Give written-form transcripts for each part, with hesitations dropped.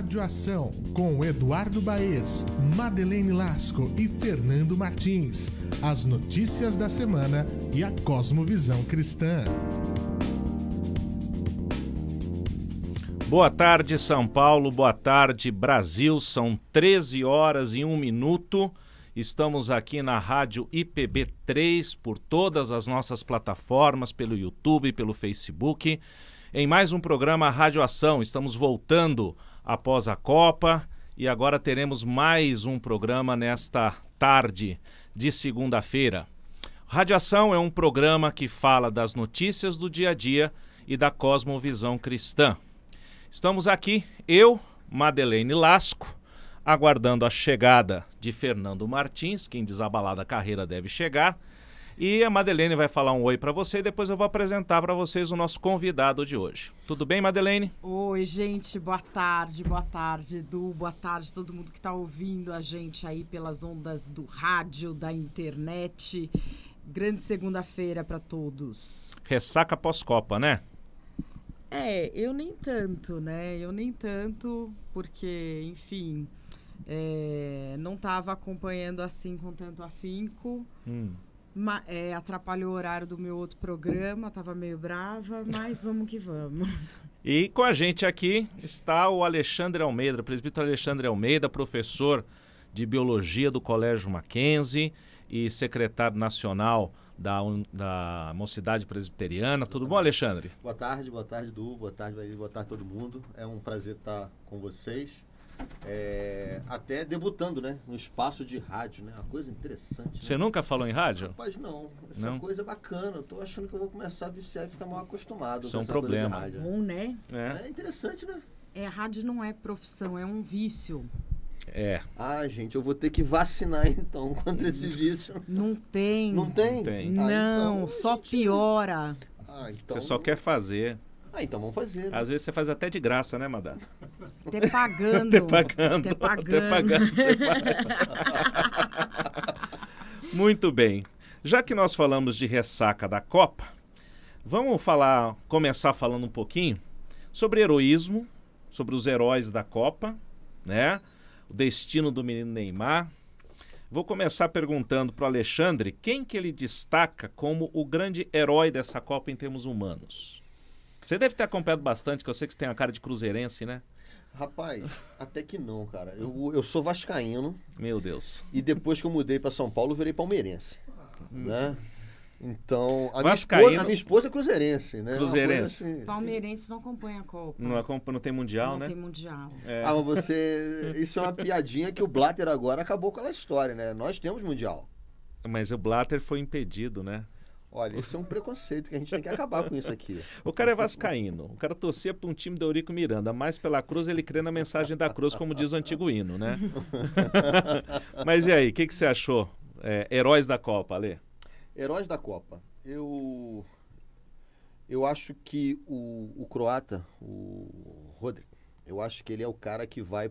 Rádio Ação, com Eduardo Baez, Madeleine Lasco e Fernando Martins. As notícias da semana e a cosmovisão cristã. Boa tarde, São Paulo. Boa tarde, Brasil. São 13 horas e 1 minuto. Estamos aqui na Rádio IPB3, por todas as nossas plataformas, pelo YouTube, pelo Facebook, em mais um programa Rádio Ação. Estamos voltando após a Copa e agora teremos mais um programa nesta tarde de segunda-feira. Rádio Ação é um programa que fala das notícias do dia a dia e da cosmovisão cristã. Estamos aqui, eu, Madeleine Lasco, aguardando a chegada de Fernando Martins, que em desabalada carreira deve chegar. E a Madeleine vai falar um oi para você e depois eu vou apresentar para vocês o nosso convidado de hoje. Tudo bem, Madeleine? Oi, gente. Boa tarde, Edu. Boa tarde todo mundo que está ouvindo a gente aí pelas ondas do rádio, da internet. Grande segunda-feira para todos. Ressaca pós-Copa, né? Eu nem tanto, né? Porque, enfim, não estava acompanhando assim com tanto afinco. Atrapalhou o horário do meu outro programa, estava meio brava, mas vamos que vamos. E com a gente aqui está o Alexandre Almeida, presbítero Alexandre Almeida, professor de Biologia do Colégio Mackenzie e secretário nacional da Mocidade Presbiteriana. Tudo bom, Alexandre? Boa tarde, Edu. Boa tarde, Bahia. Boa tarde a todo mundo. É um prazer estar com vocês. Até debutando, né? No espaço de rádio, né? Uma coisa interessante. Você nunca falou em rádio? Rapaz, não. Essa coisa é bacana. Eu tô achando que eu vou começar a viciar e ficar mal acostumado. Isso é um problema. Bom, né? É interessante, né? Rádio não é profissão, é um vício. Gente, eu vou ter que vacinar então contra esse vício. Não tem. Não tem? Não, só piora. Então... Você só quer fazer. Então vamos fazer. Às vezes você faz até de graça, né, Madá? Até pagando. Até pagando você faz. Muito bem. Já que nós falamos de ressaca da Copa, vamos começar falando um pouquinho sobre heroísmo, sobre os heróis da Copa, né? O destino do menino Neymar. Vou começar perguntando para o Alexandre quem que ele destaca como o grande herói dessa Copa em termos humanos. Você deve ter acompanhado bastante, que eu sei que você tem a cara de cruzeirense, né? Rapaz, até que não, cara. Eu sou vascaíno. Meu Deus. E depois que eu mudei para São Paulo, eu virei palmeirense. Né? Então, a minha esposa é cruzeirense, né? Cruzeirense. Assim... Palmeirense não acompanha a Copa. Não tem Mundial, né? Não tem Mundial. Mas isso é uma piadinha que o Blatter agora acabou com aquela história, né? Nós temos Mundial. Mas o Blatter foi impedido, né? Olha, isso é um preconceito que a gente tem que acabar com isso aqui. O cara é vascaíno, o cara torcia para um time do Eurico Miranda, mais pela cruz ele crê na mensagem da cruz, como diz o antigo hino, né? Mas e aí, o que você achou? Heróis da Copa, Ale? Heróis da Copa. Eu acho que o croata, o Rodrigo, eu acho que ele é o cara que vai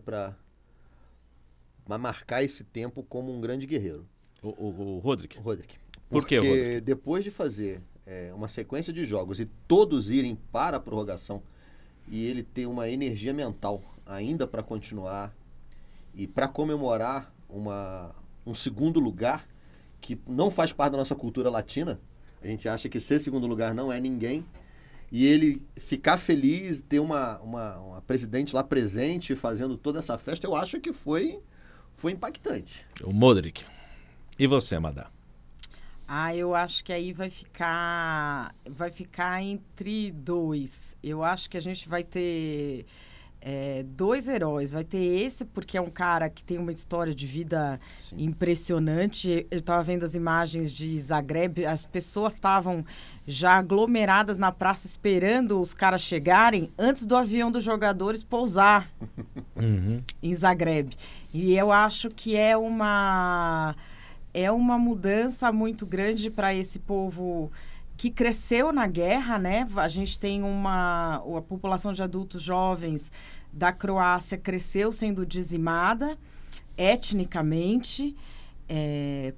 marcar esse tempo como um grande guerreiro. O Rodrigo? O Rodrigo. Por quê, Rodrigo? Porque depois de fazer uma sequência de jogos e todos irem para a prorrogação e ele ter uma energia mental ainda para continuar e para comemorar um segundo lugar que não faz parte da nossa cultura latina, a gente acha que ser segundo lugar não é ninguém, e ele ficar feliz, ter uma presidente lá presente fazendo toda essa festa, eu acho que foi impactante. O Modric. E você, Madá? Eu acho que aí vai ficar entre dois. Eu acho que a gente vai ter dois heróis. Vai ter esse, porque é um cara que tem uma história de vida impressionante. Eu estava vendo as imagens de Zagreb, as pessoas estavam já aglomeradas na praça esperando os caras chegarem antes do avião dos jogadores pousar em Zagreb. E eu acho que é uma mudança muito grande para esse povo que cresceu na guerra, né? A gente tem a população de adultos jovens da Croácia cresceu sendo dizimada etnicamente.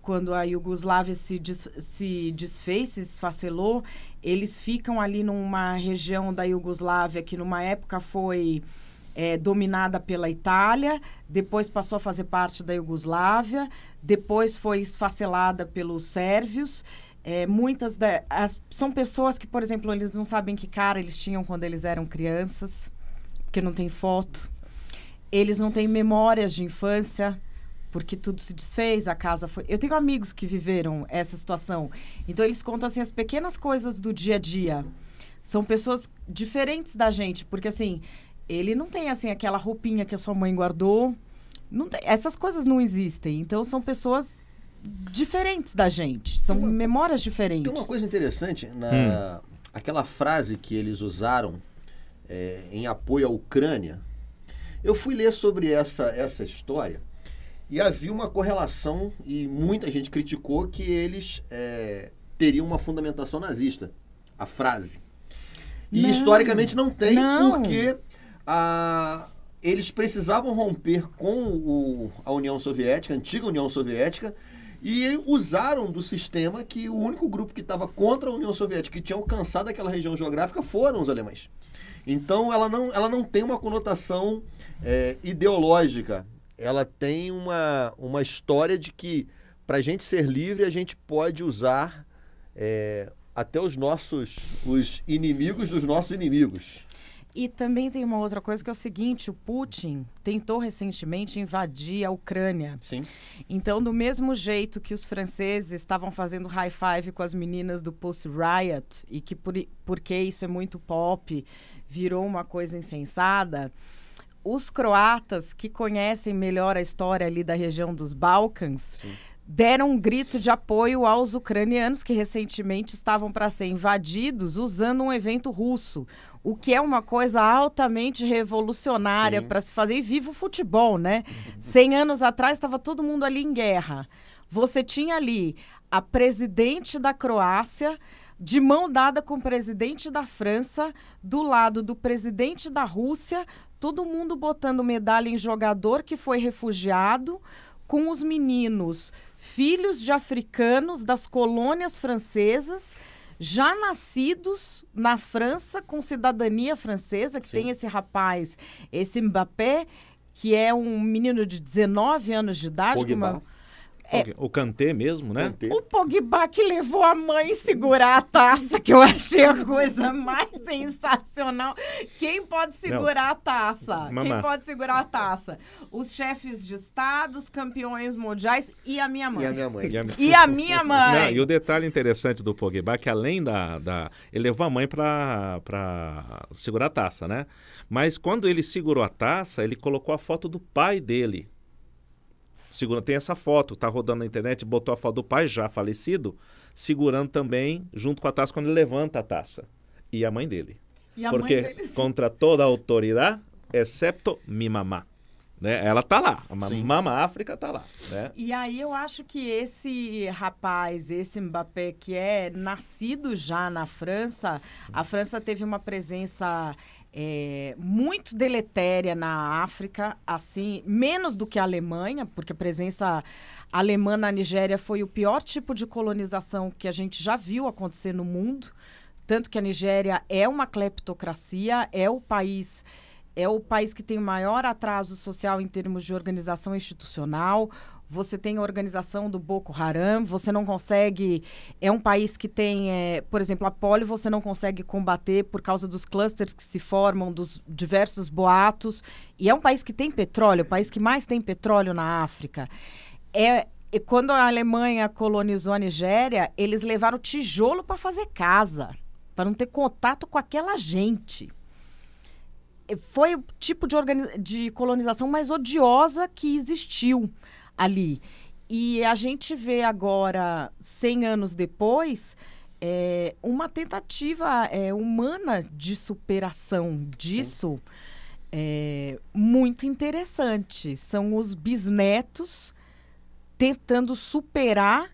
Quando a Iugoslávia se desfez, se esfacelou, eles ficam ali numa região da Iugoslávia que numa época foi dominada pela Itália, depois passou a fazer parte da Iugoslávia, depois foi esfacelada pelos sérvios. São pessoas que, por exemplo, eles não sabem que cara eles tinham quando eles eram crianças, porque não tem foto. Eles não têm memórias de infância, porque tudo se desfez, a casa foi... Eu tenho amigos que viveram essa situação. Então, eles contam, assim, as pequenas coisas do dia a dia. São pessoas diferentes da gente, porque, assim, ele não tem, assim, aquela roupinha que a sua mãe guardou. Não tem, essas coisas não existem. Então, são pessoas diferentes da gente. São memórias diferentes. Tem uma coisa interessante, aquela frase que eles usaram em apoio à Ucrânia. Eu fui ler sobre essa história e havia uma correlação, e muita gente criticou que eles teriam uma fundamentação nazista, a frase. E historicamente não tem, porque eles precisavam romper com a União Soviética, a antiga União Soviética, e usaram do sistema que o único grupo que estava contra a União Soviética, que tinha alcançado aquela região geográfica, foram os alemães. Então, ela não tem uma conotação ideológica. Ela tem uma história de que, para a gente ser livre, a gente pode usar até os inimigos dos nossos inimigos. E também tem uma outra coisa que é o seguinte, o Putin tentou recentemente invadir a Ucrânia. Sim. Então, do mesmo jeito que os franceses estavam fazendo high five com as meninas do Pussy Riot, e que porque isso é muito pop, virou uma coisa insensada, os croatas, que conhecem melhor a história ali da região dos Balcãs, sim, deram um grito de apoio aos ucranianos que recentemente estavam para ser invadidos usando um evento russo. O que é uma coisa altamente revolucionária para se fazer. E viva o futebol, né? 100 anos atrás estava todo mundo ali em guerra. Você tinha ali a presidente da Croácia de mão dada com o presidente da França, do lado do presidente da Rússia, todo mundo botando medalha em jogador que foi refugiado, com os meninos filhos de africanos das colônias francesas, já nascidos na França, com cidadania francesa, que tem esse rapaz, esse Mbappé, que é um menino de 19 anos de idade. O Kanté mesmo, né? O Pogba que levou a mãe segurar a taça, que eu achei a coisa mais sensacional. Quem pode segurar a taça? Quem pode segurar a taça? Os chefes de estado, os campeões mundiais e a minha mãe. E a minha mãe. Não, e o detalhe interessante do Pogba é que além ele levou a mãe para segurar a taça, né? Mas quando ele segurou a taça, ele colocou a foto do pai dele. Tem essa foto, tá rodando na internet, botou a foto do pai já falecido, segurando também, junto com a taça, quando ele levanta a taça. E a mãe dele. Porque contra toda a autoridade, excepto mi mamá. Né? Ela tá lá, a Mama África tá lá. Né? E aí eu acho que esse rapaz, esse Mbappé, que é nascido já na França, a França teve uma presença muito deletéria na África, assim, menos do que a Alemanha, porque a presença alemã na Nigéria foi o pior tipo de colonização que a gente já viu acontecer no mundo, tanto que a Nigéria é uma cleptocracia, é o país que tem o maior atraso social em termos de organização institucional. Você tem a organização do Boko Haram, você não consegue... É um país que tem, por exemplo, a polio você não consegue combater por causa dos clusters que se formam, dos diversos boatos. E é um país que tem petróleo, o país que mais tem petróleo na África. E quando a Alemanha colonizou a Nigéria, eles levaram tijolo para fazer casa, para não ter contato com aquela gente. Foi o tipo de colonização mais odiosa que existiu ali. E a gente vê agora, 100 anos depois, uma tentativa humana de superação disso muito interessante. São os bisnetos tentando superar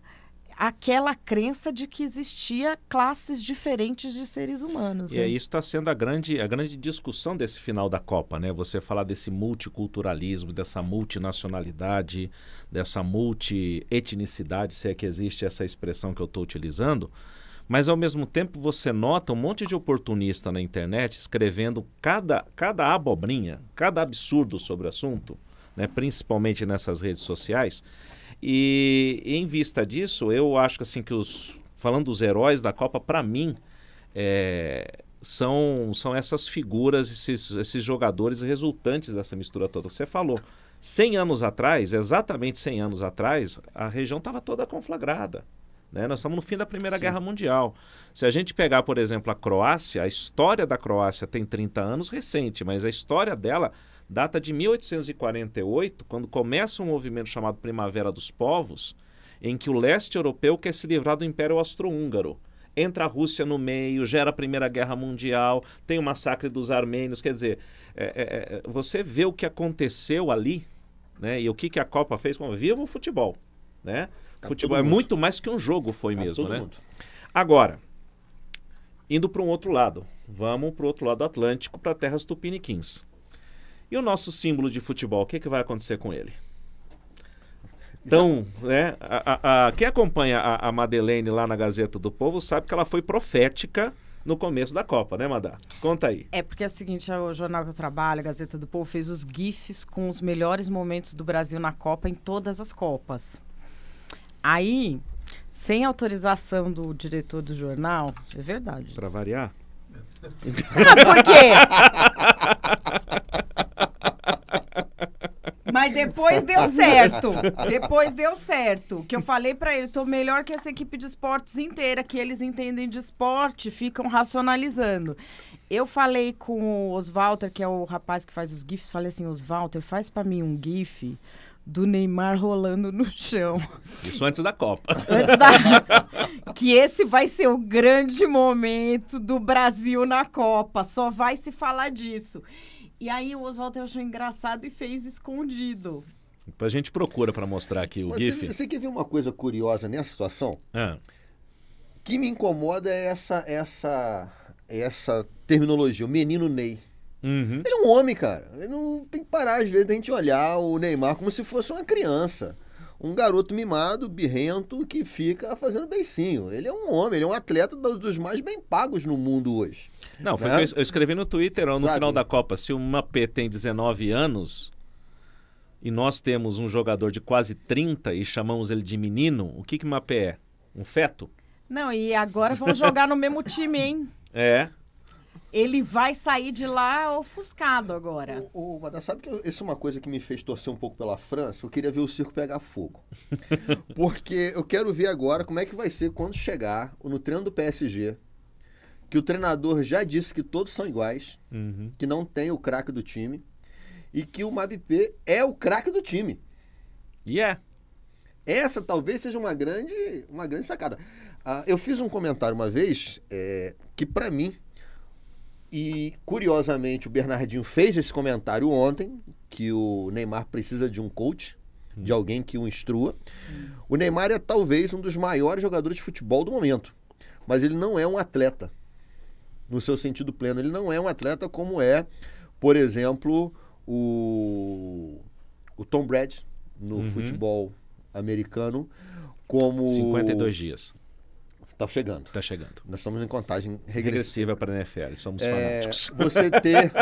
aquela crença de que existia classes diferentes de seres humanos. E aí isso está sendo a grande discussão desse final da Copa, né? Você falar desse multiculturalismo, dessa multinacionalidade, dessa multietnicidade, se é que existe essa expressão que eu estou utilizando, Mas, ao mesmo tempo, você nota um monte de oportunista na internet escrevendo cada abobrinha, cada absurdo sobre o assunto, né, principalmente nessas redes sociais. E em vista disso, eu acho que, assim, falando dos heróis da Copa, para mim, são essas figuras, esses jogadores resultantes dessa mistura toda. Você falou, 100 anos atrás, exatamente 100 anos atrás, a região estava toda conflagrada. Né? Nós estamos no fim da Primeira Guerra Mundial. Se a gente pegar, por exemplo, a Croácia, a história da Croácia tem 30 anos recente, mas a história dela data de 1848, quando começa um movimento chamado Primavera dos Povos, em que o leste europeu quer se livrar do Império Austro-Húngaro. Entra a Rússia no meio, gera a Primeira Guerra Mundial, tem o massacre dos armênios. Quer dizer, você vê o que aconteceu ali, né? E o que a Copa fez. Viva o futebol, né? Futebol é muito mais que um jogo, foi mesmo, né? Mundo. Agora, indo para um outro lado, vamos para o outro lado do Atlântico, para terras tupiniquins. E o nosso símbolo de futebol, o que vai acontecer com ele? Então, né, quem acompanha a Madeleine lá na Gazeta do Povo sabe que ela foi profética no começo da Copa, né, Madá? Conta aí. Porque é o seguinte, o jornal que eu trabalho, a Gazeta do Povo, fez os GIFs com os melhores momentos do Brasil na Copa em todas as Copas. Aí, sem autorização do diretor do jornal, é verdade. Para variar? Por quê? Mas depois deu certo. Depois deu certo. Que eu falei pra ele, tô melhor que essa equipe de esportes inteira, que eles entendem de esporte, ficam racionalizando. Eu falei com o Oswalter, que é o rapaz que faz os GIFs, falei assim, Oswalter, faz pra mim um GIF do Neymar rolando no chão. Isso antes da Copa. Que esse vai ser o grande momento do Brasil na Copa. Só vai se falar disso. E aí o Oswaldo achou engraçado e fez escondido. A gente procura para mostrar aqui o GIF. Você quer ver uma coisa curiosa nessa situação? Que me incomoda é essa terminologia, o menino Ney. Uhum. Ele é um homem, cara. Ele não tem que parar, às vezes, da gente olhar o Neymar como se fosse uma criança. Um garoto mimado, birrento, que fica fazendo beicinho. Ele é um homem, ele é um atleta dos mais bem pagos no mundo hoje. Não, foi que eu escrevi no Twitter no final da Copa. Se o Mbappé tem 19 anos e nós temos um jogador de quase 30 e chamamos ele de menino, o que o Mbappé é? Um feto? Não, e agora vão jogar no mesmo time, hein? Ele vai sair de lá ofuscado agora. Mas sabe que isso é uma coisa que me fez torcer um pouco pela França? Eu queria ver o circo pegar fogo. Porque eu quero ver agora como é que vai ser quando chegar no treino do PSG, que o treinador já disse que todos são iguais, que não tem o craque do time, e que o Mbappé é o craque do time. Essa talvez seja uma grande sacada. Eu fiz um comentário uma vez que, para mim, e curiosamente o Bernardinho fez esse comentário ontem, que o Neymar precisa de um coach, de alguém que o instrua. O Neymar é talvez um dos maiores jogadores de futebol do momento, mas ele não é um atleta no seu sentido pleno. Ele não é um atleta como é, por exemplo, o Tom Brady no futebol americano, como 52 dias. Tá chegando. Nós estamos em contagem regressiva para a NFL, somos fanáticos. Você ter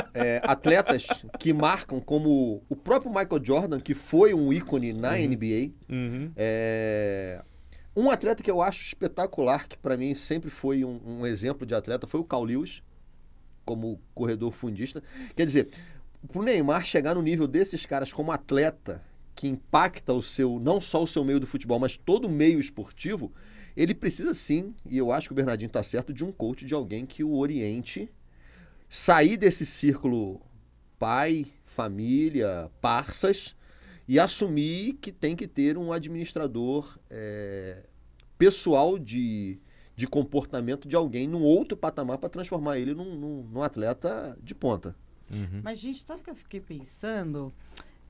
atletas que marcam, como o próprio Michael Jordan, que foi um ícone na NBA. Um atleta que eu acho espetacular, que para mim sempre foi um exemplo de atleta, foi o Carl Lewis, como corredor fundista. Quer dizer, pro Neymar chegar no nível desses caras como atleta, que impacta não só o seu meio do futebol, mas todo o meio esportivo, ele precisa sim, e eu acho que o Bernardinho está certo, de um coach, de alguém que o oriente, sair desse círculo pai, família, parças, e assumir que tem que ter um administrador pessoal de comportamento de alguém num outro patamar para transformar ele num atleta de ponta. Mas, gente, sabe o que eu fiquei pensando?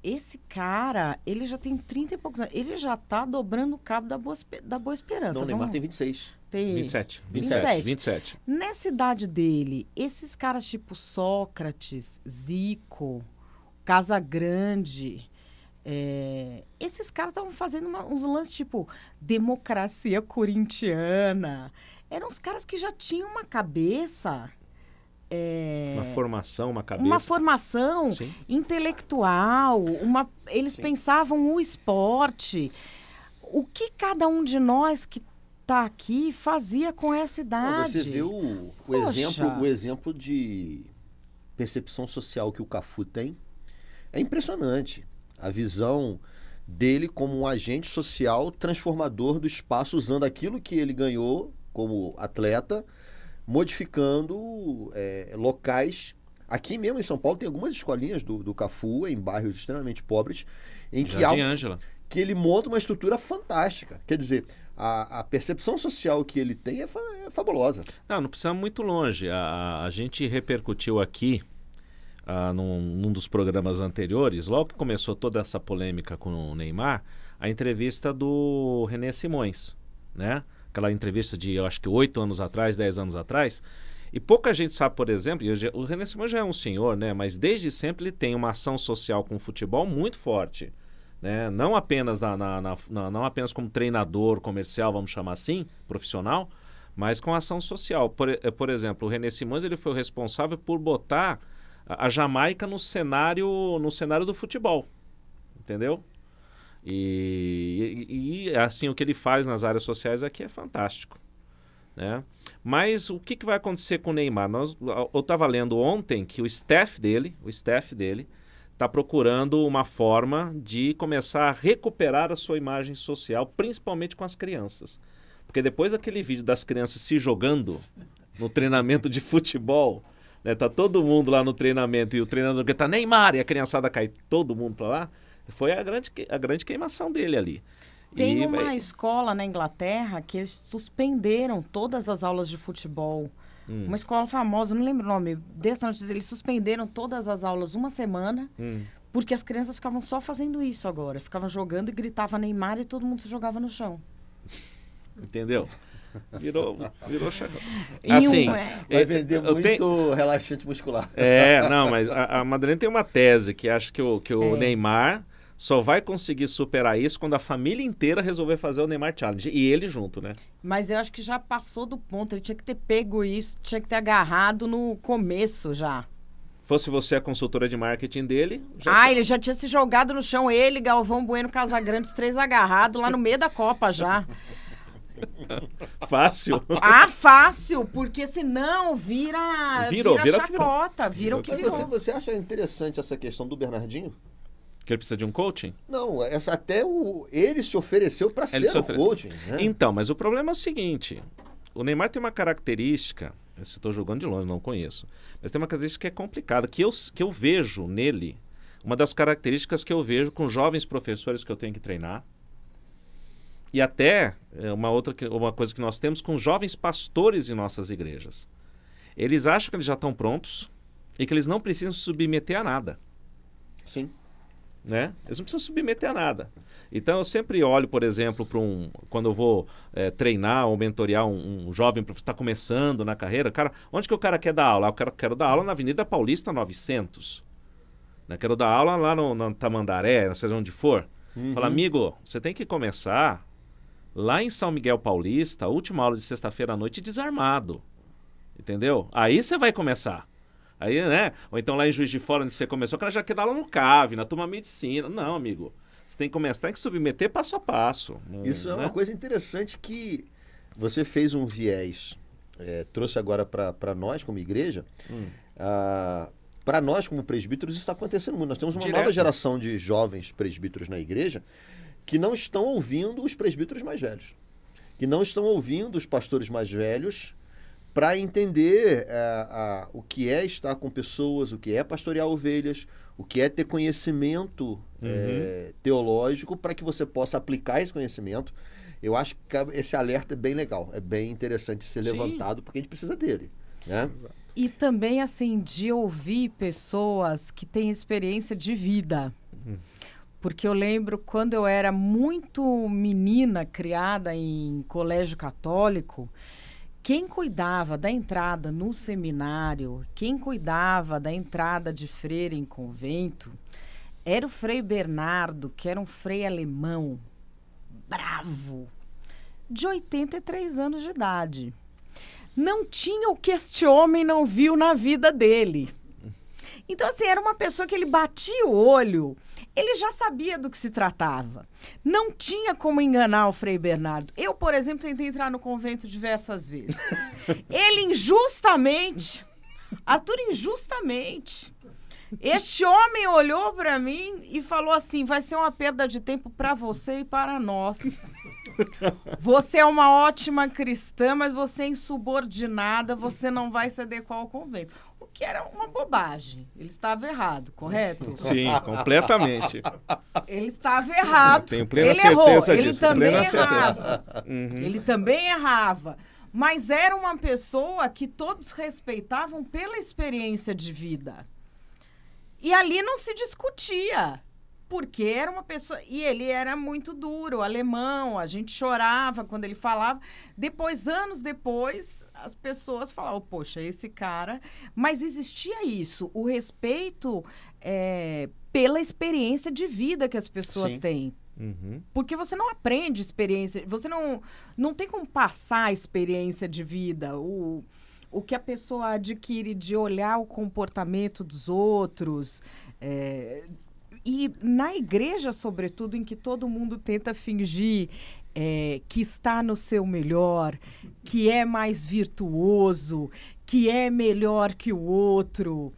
Esse cara, ele já tem 30 e poucos anos. Ele já tá dobrando o cabo da Boa Esperança. Não, o Neymar tem 26. Tem 27. Nessa idade dele, esses caras tipo Sócrates, Zico, Casagrande, esses caras estavam fazendo uns lances tipo democracia corintiana, eram os caras que já tinham uma cabeça... Uma formação, uma cabeça. Uma formação Sim. intelectual, eles Sim. pensavam o esporte. O que cada um de nós que está aqui fazia com essa idade? Não, você vê o exemplo de percepção social que o Cafu tem. É impressionante. A visão dele como um agente social transformador do espaço, usando aquilo que ele ganhou como atleta, modificando locais. Aqui mesmo em São Paulo tem algumas escolinhas do Cafu, em bairros extremamente pobres, em que ele monta uma estrutura fantástica. Quer dizer, a percepção social que ele tem é fabulosa. Não precisa ir muito longe. A gente repercutiu aqui, num dos programas anteriores, logo que começou toda essa polêmica com o Neymar, a entrevista do René Simões, né? Aquela entrevista de, eu acho que 8 anos atrás, 10 anos atrás. E pouca gente sabe, por exemplo, o René Simões já é um senhor, né? Mas desde sempre ele tem uma ação social com o futebol muito forte, né? Não apenas, não apenas como treinador comercial, vamos chamar assim, profissional, mas com ação social. Por exemplo, o René Simões ele foi o responsável por botar a Jamaica no cenário do futebol, entendeu? E assim, o que ele faz nas áreas sociais aqui é fantástico, né? Mas o que vai acontecer com o Neymar? Eu estava lendo ontem que o staff dele está procurando uma forma de começar a recuperar a sua imagem social, principalmente com as crianças. Porque depois daquele vídeo das crianças se jogando no treinamento de futebol, né, tá todo mundo lá no treinamento e o treinador grita Neymar e a criançada cai todo mundo para lá. Foi a grande queimação dele ali. Tem uma escola na Inglaterra que eles suspenderam todas as aulas de futebol. Uma escola famosa, não lembro o nome dessa notícia. Eles suspenderam todas as aulas uma semana, porque as crianças ficavam só fazendo isso agora. Ficavam jogando e gritava Neymar e todo mundo se jogava no chão. Entendeu? Virou chacão. Assim, vai vender relaxante muscular. Não, mas a Madalena tem uma tese que acha que o Neymar só vai conseguir superar isso quando a família inteira resolver fazer o Neymar Challenge. E ele junto, né? Mas eu acho que já passou do ponto. Ele tinha que ter pego isso, tinha que ter agarrado no começo já. Fosse você a consultora de marketing dele... ele já tinha se jogado no chão. Ele, Galvão Bueno, Casagrande, os 3 agarrados lá no meio da Copa já. Fácil? Fácil, porque senão vira chacota, vira o que virou. Você acha interessante essa questão do Bernardinho? Que ele precisa de um coaching? Não, até ele se ofereceu para ser o coaching. Né? Então, mas o problema é o seguinte, o Neymar tem uma característica, eu estou jogando de longe, não conheço, mas tem uma característica que é complicada, que eu vejo nele, uma das características que eu vejo com jovens professores que eu tenho que treinar, e até uma coisa que nós temos com jovens pastores em nossas igrejas. Eles acham que eles já estão prontos e que eles não precisam se submeter a nada. Sim. Né? Eles não precisam submeter a nada. Então eu sempre olho, por exemplo, quando eu vou treinar ou mentorear um jovem professor que está começando na carreira, cara, onde que o cara quer dar aula? Eu quero dar aula na Avenida Paulista 900. Né? Quero dar aula lá no Tamandaré, seja onde for. Fala, amigo, você tem que começar lá em São Miguel Paulista, a última aula de sexta-feira à noite, desarmado. Entendeu? Aí você vai começar. Aí, né? Ou então lá em Juiz de Fora, onde você começou, o cara já quer dar aula no CAV, na turma medicina. Não, amigo. Você tem que começar, tem que submeter passo a passo. Isso é uma coisa interessante que você fez um viés, trouxe agora para nós como igreja. Para nós como presbíteros isso está acontecendo muito. Nós temos uma nova geração de jovens presbíteros na igreja que não estão ouvindo os presbíteros mais velhos. Que não estão ouvindo os pastores mais velhos para entender o que é estar com pessoas, o que é pastorear ovelhas, o que é ter conhecimento teológico para que você possa aplicar esse conhecimento. Eu acho que esse alerta é bem legal, é bem interessante ser levantado, porque a gente precisa dele. Né? E também, assim, de ouvir pessoas que têm experiência de vida. Porque eu lembro quando eu era muito menina, criada em colégio católico, quem cuidava da entrada no seminário, quem cuidava da entrada de freira em convento, era o Frei Bernardo, que era um frei alemão, bravo, de 83 anos de idade. não tinha o que este homem não viu na vida dele. Então, assim, era uma pessoa que ele batia o olho, ele já sabia do que se tratava. Não tinha como enganar o Frei Bernardo. Eu, por exemplo, tentei entrar no convento diversas vezes. Ele injustamente, Arthur, injustamente, este homem olhou para mim e falou assim, vai ser uma perda de tempo para você e para nós. Você é uma ótima cristã, mas você é insubordinada, você não vai se adequar ao convento. O que era uma bobagem. Ele estava errado, correto? Sim, completamente. Ele estava errado. Tenho plena ele certeza errou. disso. Ele também plena errava. Uhum. Ele também errava. Mas era uma pessoa que todos respeitavam pela experiência de vida. E ali não se discutia. Porque era uma pessoa... E ele era muito duro, alemão, a gente chorava quando ele falava. Depois, anos depois, as pessoas falavam, poxa, esse cara... Mas existia isso, o respeito pela experiência de vida que as pessoas Sim. têm. Uhum. Porque você não aprende experiência... Você não tem como passar a experiência de vida. O que a pessoa adquire de olhar o comportamento dos outros... E na igreja, sobretudo, em que todo mundo tenta fingir que está no seu melhor, que é mais virtuoso, que é melhor que o outro.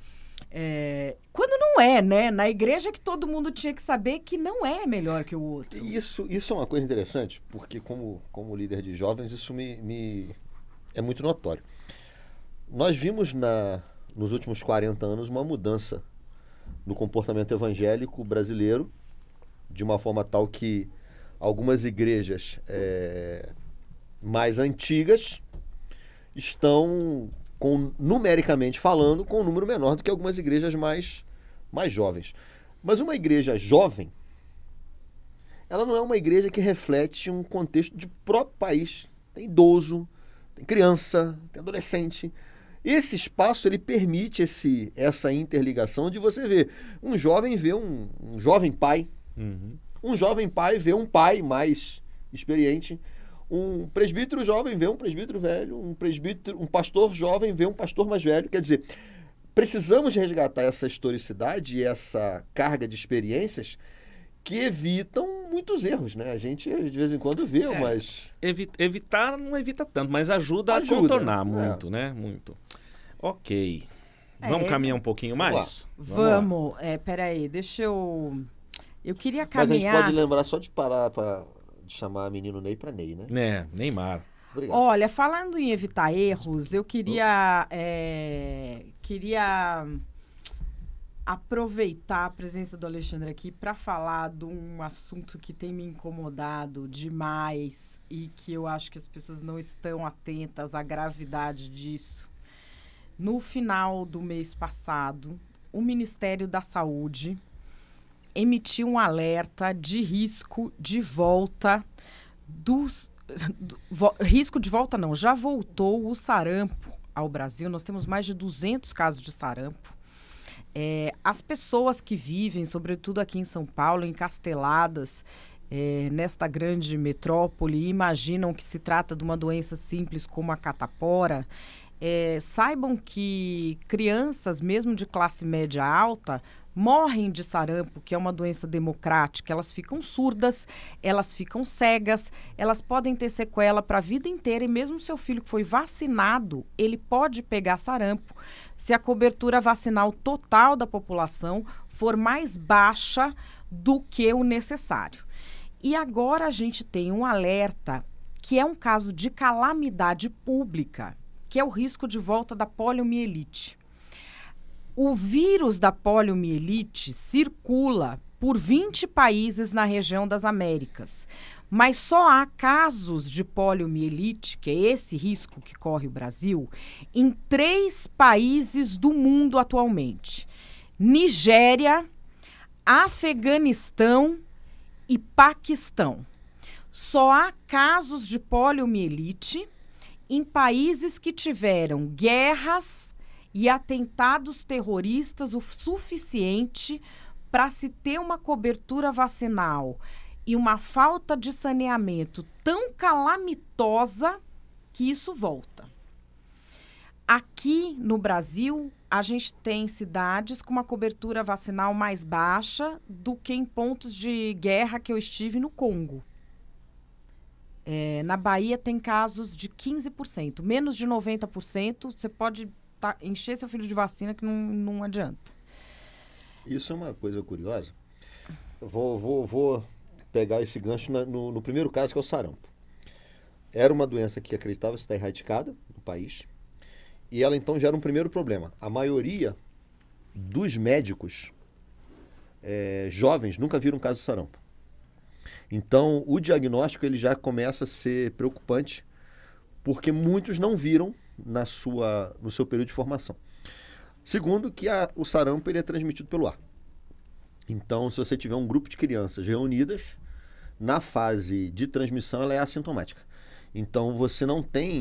Quando não é, né? Na igreja que todo mundo tinha que saber que não é melhor que o outro. Isso é uma coisa interessante, porque como líder de jovens, isso me é muito notório. Nós vimos nos últimos 40 anos uma mudança no comportamento evangélico brasileiro, de uma forma tal que algumas igrejas mais antigas estão, numericamente falando, com um número menor do que algumas igrejas mais jovens. Mas uma igreja jovem, ela não é uma igreja que reflete um contexto de próprio país. Tem idoso, tem criança, tem adolescente. Esse espaço, ele permite essa interligação de você ver um jovem ver um jovem pai, Uhum. um jovem pai vê um pai mais experiente, um presbítero jovem vê um presbítero velho, um pastor jovem vê um pastor mais velho. Quer dizer, precisamos resgatar essa historicidade e essa carga de experiências que evitam muitos erros, né? A gente, de vez em quando, vê, mas... Evitar não evita tanto, mas ajuda a contornar muito, né? Muito. Ok. Vamos caminhar um pouquinho mais? Vamos. Peraí, deixa eu... Eu queria caminhar... Mas a gente pode lembrar só de parar de chamar menino Ney para Ney, né? Neymar. Obrigado. Olha, falando em evitar erros, eu queria aproveitar a presença do Alexandre aqui para falar de um assunto que tem me incomodado demais e que eu acho que as pessoas não estão atentas à gravidade disso. No final do mês passado, o Ministério da Saúde emitiu um alerta de risco de volta risco de volta não, já voltou o sarampo ao Brasil. Nós temos mais de 200 casos de sarampo. As pessoas que vivem, sobretudo aqui em São Paulo, encasteladas nesta grande metrópole, imaginam que se trata de uma doença simples como a catapora. Saibam que crianças, mesmo de classe média alta, morrem de sarampo, que é uma doença democrática. Elas ficam surdas, elas ficam cegas, elas podem ter sequela para a vida inteira, e mesmo seu filho que foi vacinado, ele pode pegar sarampo se a cobertura vacinal total da população for mais baixa do que o necessário. E agora a gente tem um alerta que é um caso de calamidade pública, que é o risco de volta da poliomielite. O vírus da poliomielite circula por 20 países na região das Américas, mas só há casos de poliomielite, que é esse risco que corre o Brasil, em 3 países do mundo atualmente: Nigéria, Afeganistão e Paquistão. Só há casos de poliomielite em países que tiveram guerras e atentados terroristas o suficiente para se ter uma cobertura vacinal e uma falta de saneamento tão calamitosa que isso volta. Aqui no Brasil, a gente tem cidades com uma cobertura vacinal mais baixa do que em pontos de guerra que eu estive no Congo. Na Bahia tem casos de 15%, menos de 90%. Você pode encher seu filho de vacina que não adianta. Isso é uma coisa curiosa. Vou pegar esse gancho no primeiro caso, que é o sarampo. Era uma doença que acreditava estar erradicada no país. E ela, então, gera um primeiro problema. A maioria dos médicos jovens nunca viram um caso de sarampo. Então, o diagnóstico ele já começa a ser preocupante, porque muitos não viram no seu período de formação. Segundo, que o sarampo ele é transmitido pelo ar. Então, se você tiver um grupo de crianças reunidas, na fase de transmissão ela é assintomática. Então, você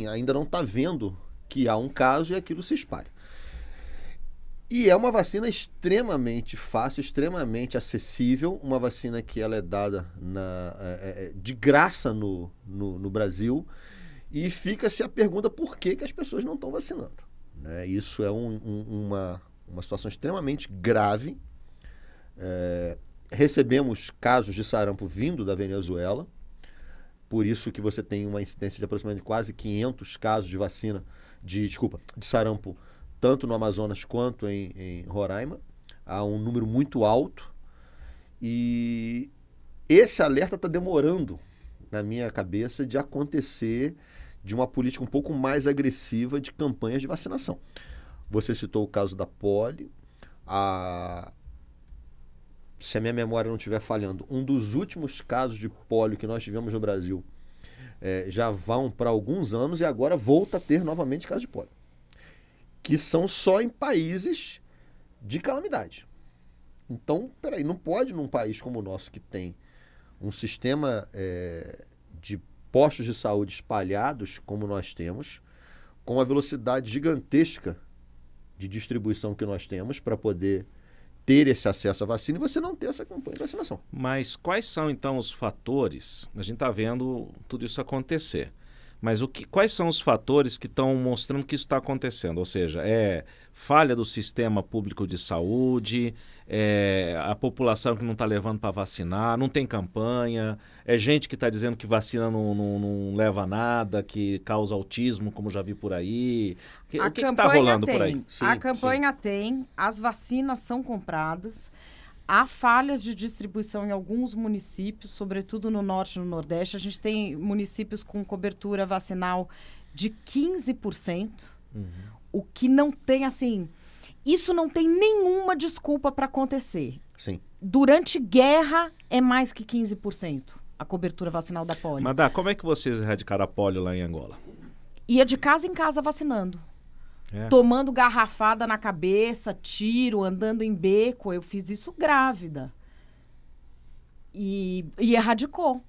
ainda não está vendo que há um caso e aquilo se espalha. E é uma vacina extremamente fácil, extremamente acessível, uma vacina que ela é dada de graça no Brasil, e fica-se a pergunta por que as pessoas não estão vacinando. Né? Isso é uma situação extremamente grave. Recebemos casos de sarampo vindo da Venezuela, por isso que você tem uma incidência de aproximadamente quase 500 casos de vacina, de sarampo, tanto no Amazonas quanto em Roraima. Há um número muito alto. E esse alerta está demorando, na minha cabeça, de acontecer de uma política um pouco mais agressiva de campanhas de vacinação. Você citou o caso da polio. Se a minha memória não estiver falhando, um dos últimos casos de polio que nós tivemos no Brasil já vão para alguns anos e agora volta a ter novamente casos de polio, que são só em países de calamidade. Então, peraí, não pode num país como o nosso, que tem um sistema de postos de saúde espalhados como nós temos, com a velocidade gigantesca de distribuição que nós temos para poder ter esse acesso à vacina, e você não ter essa campanha de vacinação. Mas quais são, então, os fatores? A gente está vendo tudo isso acontecer. Mas quais são os fatores que estão mostrando que isso está acontecendo? Ou seja, falha do sistema público de saúde, a população que não está levando para vacinar, não tem campanha, gente que está dizendo que vacina não leva a nada, que causa autismo, como já vi por aí. O que está rolando por aí? Sim, a campanha tem, as vacinas são compradas. Há falhas de distribuição em alguns municípios, sobretudo no norte e no nordeste. A gente tem municípios com cobertura vacinal de 15%, o que não tem, assim... Isso não tem nenhuma desculpa para acontecer. Sim. Durante guerra, é mais que 15% a cobertura vacinal da polio. Madá, como é que vocês erradicaram a polio lá em Angola? Ia de casa em casa vacinando. Tomando garrafada na cabeça, tiro, andando em beco. Eu fiz isso grávida. E erradicou.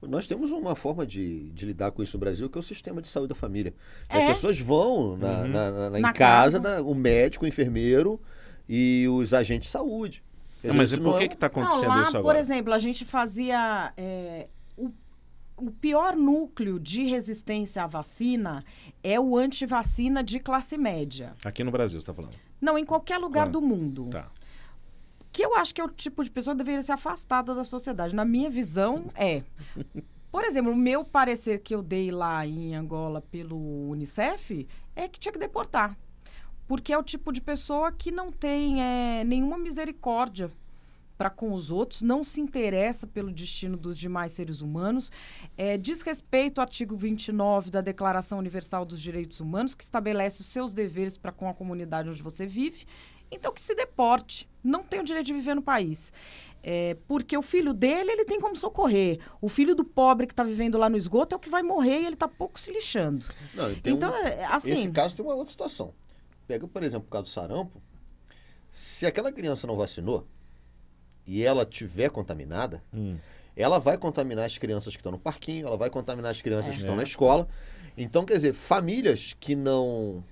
Nós temos uma forma de lidar com isso no Brasil, que é o sistema de saúde da família. As pessoas vão em casa, o médico, o enfermeiro e os agentes de saúde. Mas por que está acontecendo isso agora? Por exemplo, a gente fazia... O pior núcleo de resistência à vacina é o antivacina de classe média. Aqui no Brasil, você está falando? Não, em qualquer lugar do mundo. Tá. Que eu acho que é o tipo de pessoa que deveria ser afastada da sociedade. Na minha visão, Por exemplo, o meu parecer que eu dei lá em Angola pelo Unicef é que tinha que deportar. Porque é o tipo de pessoa que não tem nenhuma misericórdia para com os outros, não se interessa pelo destino dos demais seres humanos, diz respeito ao artigo 29 da Declaração Universal dos Direitos Humanos, que estabelece os seus deveres para com a comunidade onde você vive. Então, que se deporte. Não tem o direito de viver no país. Porque o filho dele, ele tem como socorrer. O filho do pobre que está vivendo lá no esgoto é o que vai morrer e ele está pouco se lixando. Não, então, assim... Esse caso tem uma outra situação. Pega, por exemplo, o caso do sarampo. Se aquela criança não vacinou e ela tiver contaminada, ela vai contaminar as crianças que estão no parquinho, ela vai contaminar as crianças que estão na escola. Então, quer dizer, famílias que não...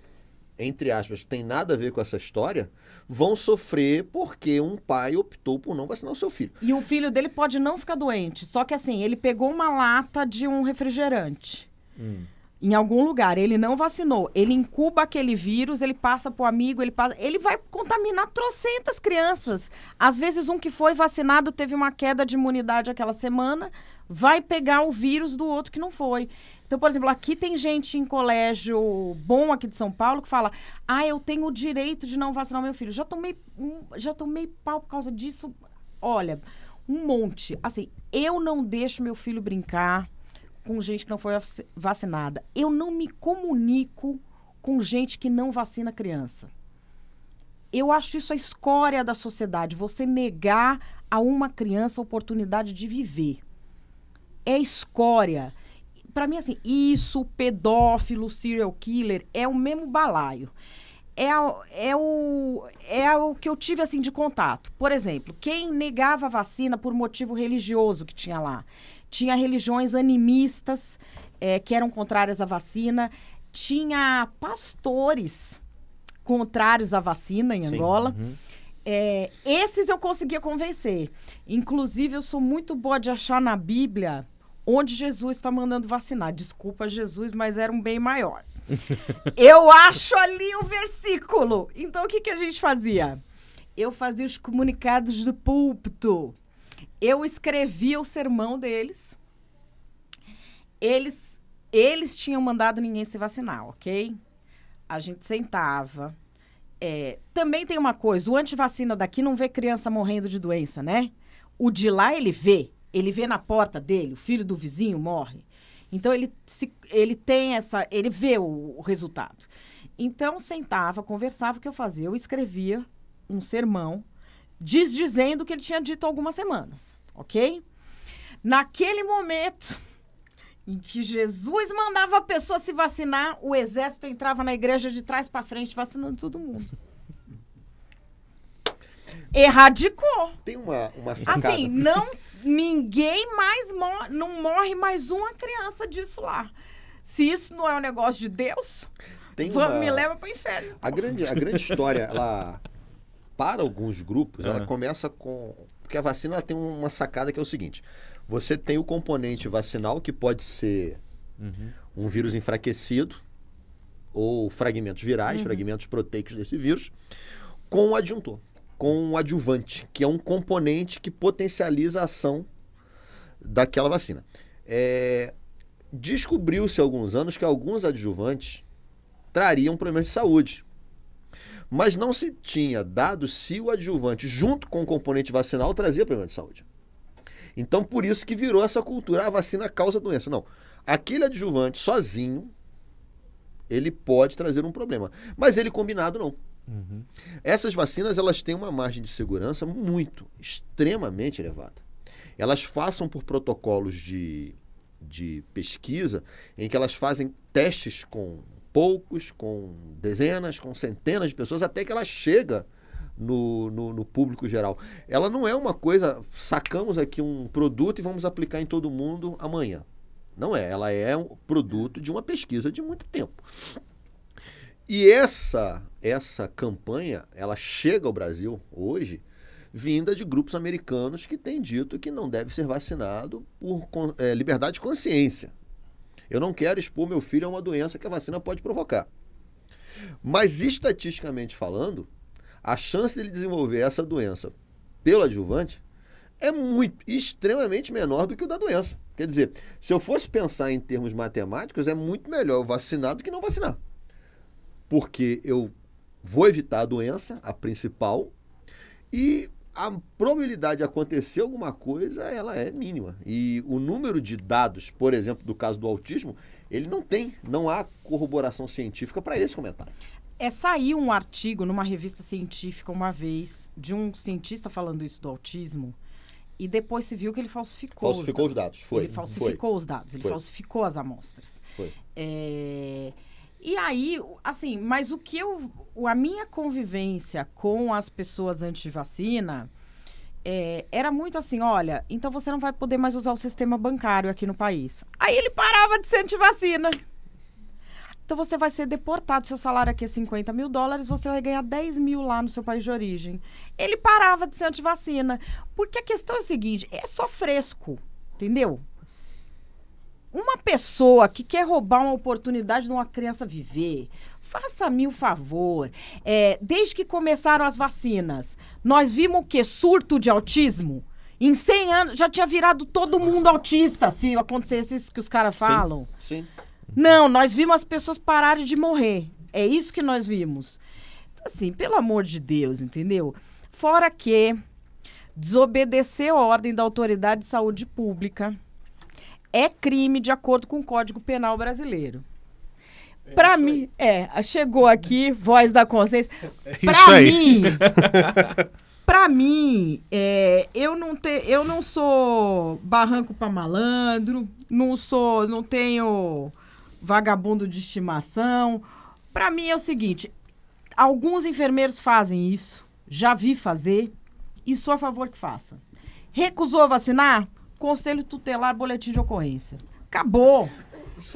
entre aspas, tem nada a ver com essa história, vão sofrer porque um pai optou por não vacinar o seu filho. E o filho dele pode não ficar doente, só que assim, ele pegou uma lata de um refrigerante em algum lugar, ele não vacinou, ele incuba aquele vírus, ele passa pro amigo, ele vai contaminar trocentas crianças. Às vezes, um que foi vacinado teve uma queda de imunidade aquela semana, vai pegar o vírus do outro que não foi. Então, por exemplo, aqui tem gente em colégio bom aqui de São Paulo que fala, eu tenho o direito de não vacinar meu filho. Já tomei pau por causa disso. Olha, um monte. Assim, eu não deixo meu filho brincar com gente que não foi vacinada. Eu não me comunico com gente que não vacina criança. Eu acho isso a escória da sociedade. Você negar a uma criança a oportunidade de viver. É escória. Para mim, assim, isso, pedófilo, serial killer, é o mesmo balaio. É o que eu tive, assim, de contato. Por exemplo, quem negava a vacina por motivo religioso que tinha lá. Tinha religiões animistas, que eram contrárias à vacina. Tinha pastores contrários à vacina em Angola. Uhum. Esses eu conseguia convencer. Inclusive, eu sou muito boa de achar na Bíblia onde Jesus está mandando vacinar. Desculpa, Jesus, mas era um bem maior. Eu acho ali o versículo. Então, o que a gente fazia? Eu fazia os comunicados do púlpito. Eu escrevia o sermão deles. Eles tinham mandado ninguém se vacinar, ok? A gente sentava. Também tem uma coisa, o antivacina daqui não vê criança morrendo de doença, né? O de lá ele vê. Ele vê na porta dele, o filho do vizinho morre. Então, ele vê o resultado. Então, sentava, conversava, o que eu fazia? Eu escrevia um sermão dizendo o que ele tinha dito há algumas semanas, ok? Naquele momento em que Jesus mandava a pessoa se vacinar, o exército entrava na igreja de trás para frente, vacinando todo mundo. Erradicou. Tem uma sacada. Assim, ninguém mais não morre mais uma criança disso lá. Se isso não é um negócio de Deus, me leva para o inferno. A grande história, ela, para alguns grupos, ela começa com... Porque a vacina ela tem uma sacada que é o seguinte. Você tem o componente vacinal, que pode ser um vírus enfraquecido, ou fragmentos virais, fragmentos proteicos desse vírus, com o adjuntor, com o adjuvante, que é um componente que potencializa a ação daquela vacina. Descobriu-se há alguns anos que alguns adjuvantes trariam problemas de saúde. Mas não se tinha dado se o adjuvante, junto com o componente vacinal, trazia problema de saúde. Então, por isso que virou essa cultura, a vacina causa doença. Não, aquele adjuvante sozinho, ele pode trazer um problema. Mas ele combinado, não. Essas vacinas, elas têm uma margem de segurança extremamente elevada. Elas passam por protocolos de pesquisa em que elas fazem testes com poucos, com dezenas, com centenas de pessoas, até que ela chega no público geral. Ela não é uma coisa, sacamos aqui um produto e vamos aplicar em todo mundo amanhã. Não é, ela é um produto de uma pesquisa de muito tempo. E essa campanha, ela chega ao Brasil hoje, vinda de grupos americanos que têm dito que não deve ser vacinado por liberdade de consciência. Eu não quero expor meu filho a uma doença que a vacina pode provocar. Mas, estatisticamente falando, a chance dele desenvolver essa doença pelo adjuvante é extremamente menor do que o da doença. Quer dizer, se eu fosse pensar em termos matemáticos, é muito melhor eu vacinar do que não vacinar. Porque eu vou evitar a doença, a principal, e a probabilidade de acontecer alguma coisa, ela é mínima. E o número de dados, por exemplo, do caso do autismo, ele não há corroboração científica para esse comentário. Saiu um artigo numa revista científica uma vez, de um cientista falando isso do autismo, e depois se viu que ele falsificou os dados. Ele falsificou os dados, ele falsificou as amostras. E aí, assim, mas a minha convivência com as pessoas anti-vacina era muito assim, olha, então você não vai poder mais usar o sistema bancário aqui no país. Aí ele parava de ser anti-vacina. Então você vai ser deportado, seu salário aqui é $50 mil, você vai ganhar 10 mil lá no seu país de origem. Ele parava de ser anti-vacina. Porque a questão é a seguinte, é só fresco, entendeu? uma pessoa que quer roubar uma oportunidade de uma criança viver, faça-me o favor. Desde que começaram as vacinas, nós vimos o quê? Surto de autismo? Em 100 anos já tinha virado todo mundo autista, se acontecesse isso que os caras falam. Sim. Não, nós vimos as pessoas pararem de morrer. É isso que nós vimos. Assim, pelo amor de Deus, entendeu? Fora que desobedecer a ordem da Autoridade de Saúde Pública é crime de acordo com o Código Penal brasileiro. Pra mim, chegou aqui, voz da consciência. Pra mim, eu não sou barranco pra malandro, não tenho vagabundo de estimação. Pra mim é o seguinte, alguns enfermeiros fazem isso, já vi fazer, e sou a favor que faça. Recusou vacinar? Conselho tutelar, boletim de ocorrência. Acabou.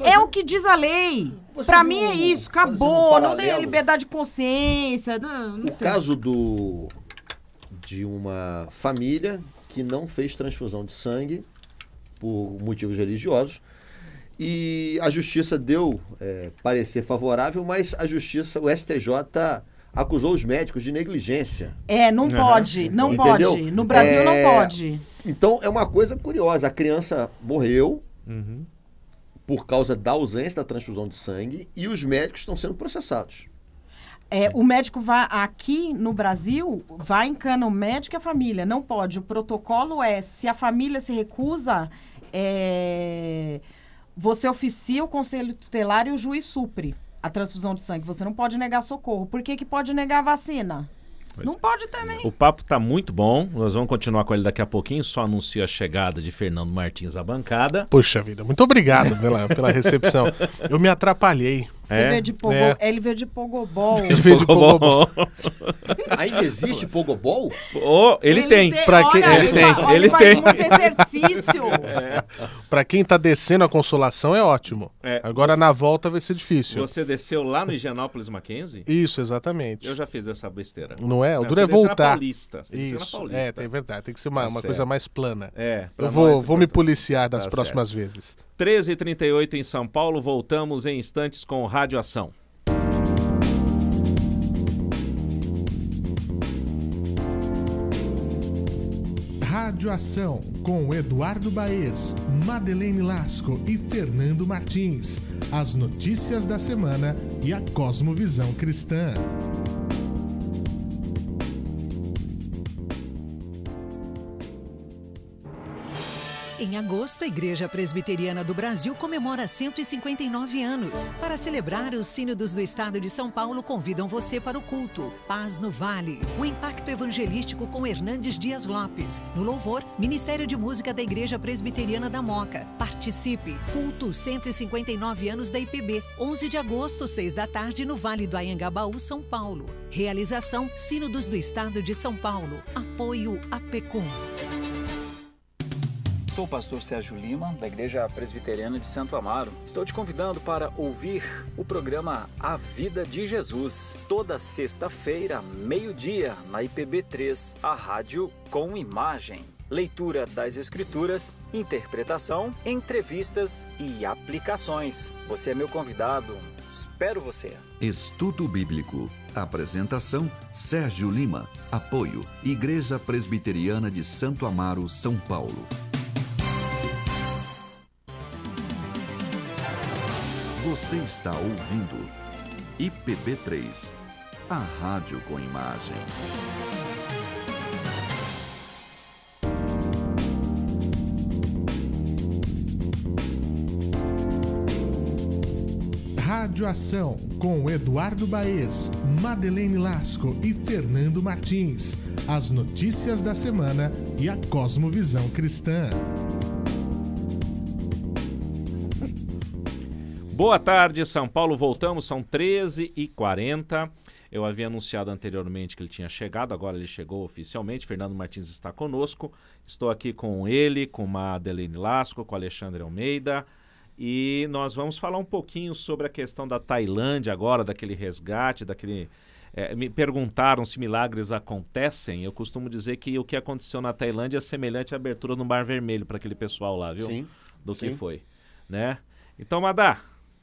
É o que diz a lei. Pra mim é isso, acabou. Não tem liberdade de consciência. O caso de uma família que não fez transfusão de sangue por motivos religiosos e a justiça deu parecer favorável, mas a justiça, o STJ, acusou os médicos de negligência. Não pode. No Brasil não pode. Então é uma coisa curiosa. A criança morreu por causa da ausência da transfusão de sangue e os médicos estão sendo processados. O médico vai, aqui no Brasil, vai encana o médico e a família. Não pode. O protocolo se a família se recusa, você oficia o conselho tutelar e o juiz supre a transfusão de sangue. Você não pode negar socorro. Por que pode negar vacina? Não pode também. O papo tá muito bom. Nós vamos continuar com ele daqui a pouquinho. Só anuncio a chegada de Fernando Martins à bancada. Poxa vida, muito obrigado pela recepção. Eu me atrapalhei. Ele veio de pogobol. Ainda existe pogobol? Ele tem. Ele faz muito exercício. Pra quem tá descendo a Consolação é ótimo. Agora na volta vai ser difícil. Você desceu lá no Higienópolis Mackenzie? Isso, exatamente. Eu já fiz essa besteira. Não é? O duro é voltar. Paulista. Isso, é verdade. Tem que ser uma coisa mais plana. Eu vou me policiar das próximas vezes. 13h38 em São Paulo, voltamos em instantes com Rádio Ação. Rádio Ação, com Eduardo Baez, Madeleine Lasco e Fernando Martins. As notícias da semana e a cosmovisão cristã. Em agosto, a Igreja Presbiteriana do Brasil comemora 159 anos. Para celebrar, os Sínodos do Estado de São Paulo convidam você para o culto Paz no Vale, o impacto evangelístico com Hernandes Dias Lopes. No louvor, Ministério de Música da Igreja Presbiteriana da Moca. Participe! Culto 159 anos da IPB, 11 de agosto, 6 da tarde, no Vale do Anhangabaú, São Paulo. Realização Sínodos do Estado de São Paulo. Apoio APECOM. Sou o pastor Sérgio Lima, da Igreja Presbiteriana de Santo Amaro. Estou te convidando para ouvir o programa A Vida de Jesus, toda sexta-feira, meio-dia, na IPB3, a rádio com imagem. Leitura das Escrituras, interpretação, entrevistas e aplicações. Você é meu convidado. Espero você. Estudo Bíblico. Apresentação Sérgio Lima. Apoio Igreja Presbiteriana de Santo Amaro, São Paulo. Você está ouvindo IPB3, a rádio com imagem. Rádio Ação, com Eduardo Baez, Madeleine Lasco e Fernando Martins. As notícias da semana e a cosmovisão cristã. Boa tarde, São Paulo. Voltamos, são 13h40. Eu havia anunciado anteriormente que ele tinha chegado, agora ele chegou oficialmente. Fernando Martins está conosco. Estou aqui com ele, com Madeleine Lasco, com Alexandre Almeida. E nós vamos falar um pouquinho sobre a questão da Tailândia agora, daquele resgate, me perguntaram se milagres acontecem. Eu costumo dizer que o que aconteceu na Tailândia é semelhante à abertura no Mar Vermelho para aquele pessoal lá, viu? Sim. Que foi. né? Então, Madá,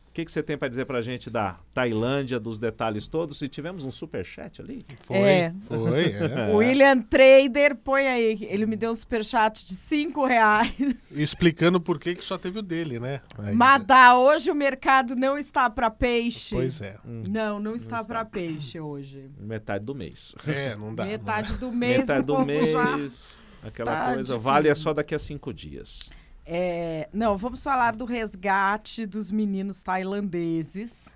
o que você tem para dizer para a gente da Tailândia, dos detalhes todos? E tivemos um superchat ali? Foi. O William Trader, põe aí, ele me deu um superchat de R$5. Explicando por que só teve o dele, né? Ainda. Madá, hoje o mercado não está para peixe. Pois é. Não está para peixe hoje. Metade do mês. Não dá. Metade do mês, Metade o do povo mês, aquela tá coisa, difícil. vale é só daqui a 5 dias. Não, vamos falar do resgate dos meninos tailandeses,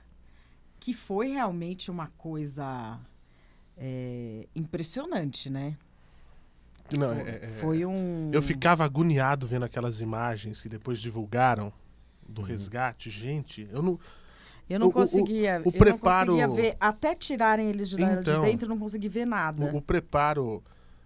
que foi realmente uma coisa impressionante, né? Não, Foi um... Eu ficava agoniado vendo aquelas imagens que depois divulgaram do resgate. Gente, eu não conseguia, o preparo... eu não conseguia ver, até tirarem eles de Então, dentro, eu não consegui ver nada. O preparo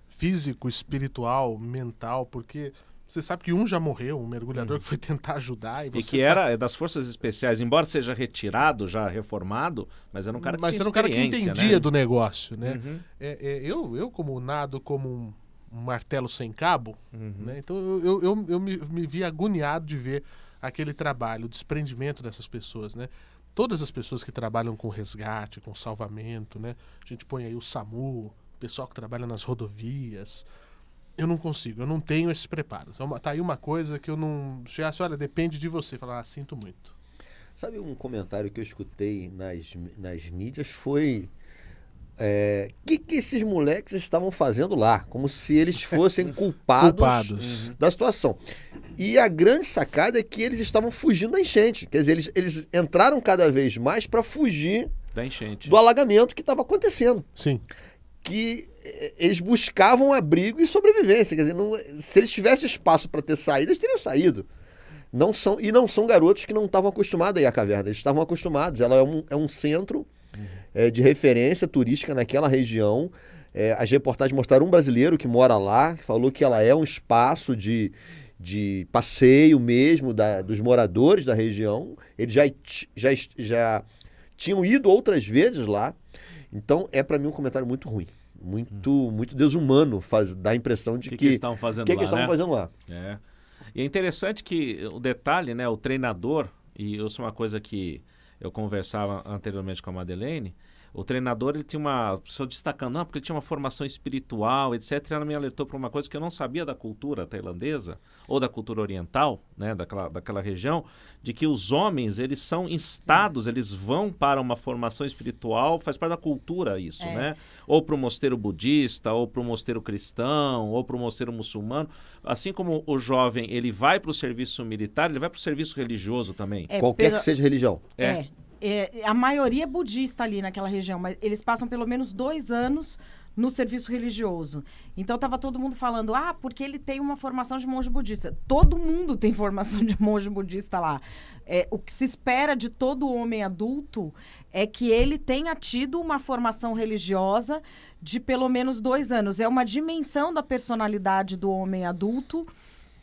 físico, espiritual, mental, porque você sabe que um já morreu, um mergulhador que foi tentar ajudar. E que era das forças especiais, embora seja retirado, já reformado, mas era um cara que tinha era um cara que entendia, né? do negócio, né? Eu como nado como um martelo sem cabo, né? Então eu me vi agoniado de ver aquele trabalho, o desprendimento dessas pessoas, né? Todas as pessoas que trabalham com resgate, com salvamento, né? A gente põe aí o SAMU, o pessoal que trabalha nas rodovias. Eu não consigo, eu não tenho esse preparo. Tá aí uma coisa que eu não... Chegasse, olha, depende de você. Falar, sinto muito. Sabe um comentário que eu escutei nas mídias foi... que esses moleques estavam fazendo lá? Como se eles fossem culpados da situação. E a grande sacada é que eles estavam fugindo da enchente. Quer dizer, eles entraram cada vez mais para fugir da enchente, do alagamento que estava acontecendo. Sim. Que eles buscavam abrigo e sobrevivência. Quer dizer, se eles tivessem espaço para ter saído, eles teriam saído. Não são garotos que não estavam acostumados a ir à caverna. Eles estavam acostumados. Ela é um centro de referência turística naquela região. As reportagens mostraram um brasileiro que mora lá, que falou que ela é um espaço de passeio mesmo dos moradores da região. Eles já tinham ido outras vezes lá. Então, para mim um comentário muito ruim. Muito desumano, dá a impressão de que... eles estavam fazendo lá, estavam fazendo lá. E é interessante que o detalhe, né, o treinador, e isso é uma coisa que eu conversava anteriormente com a Madeleine, o treinador, ele tinha uma... Só destacando, porque ele tinha uma formação espiritual, etc. Ela me alertou para uma coisa que eu não sabia da cultura tailandesa, ou da cultura oriental, né, daquela região, de que os homens, eles são instados, eles vão para uma formação espiritual, faz parte da cultura isso, né? Ou para o mosteiro budista, ou para o mosteiro cristão, ou para o mosteiro muçulmano. Assim como o jovem, ele vai para o serviço militar, ele vai para o serviço religioso também. Qualquer que seja a religião. A maioria é budista ali naquela região, mas eles passam pelo menos 2 anos no serviço religioso. Então estava todo mundo falando, porque ele tem uma formação de monge budista. Todo mundo tem formação de monge budista lá. O que se espera de todo homem adulto é que ele tenha tido uma formação religiosa de pelo menos 2 anos. É uma dimensão da personalidade do homem adulto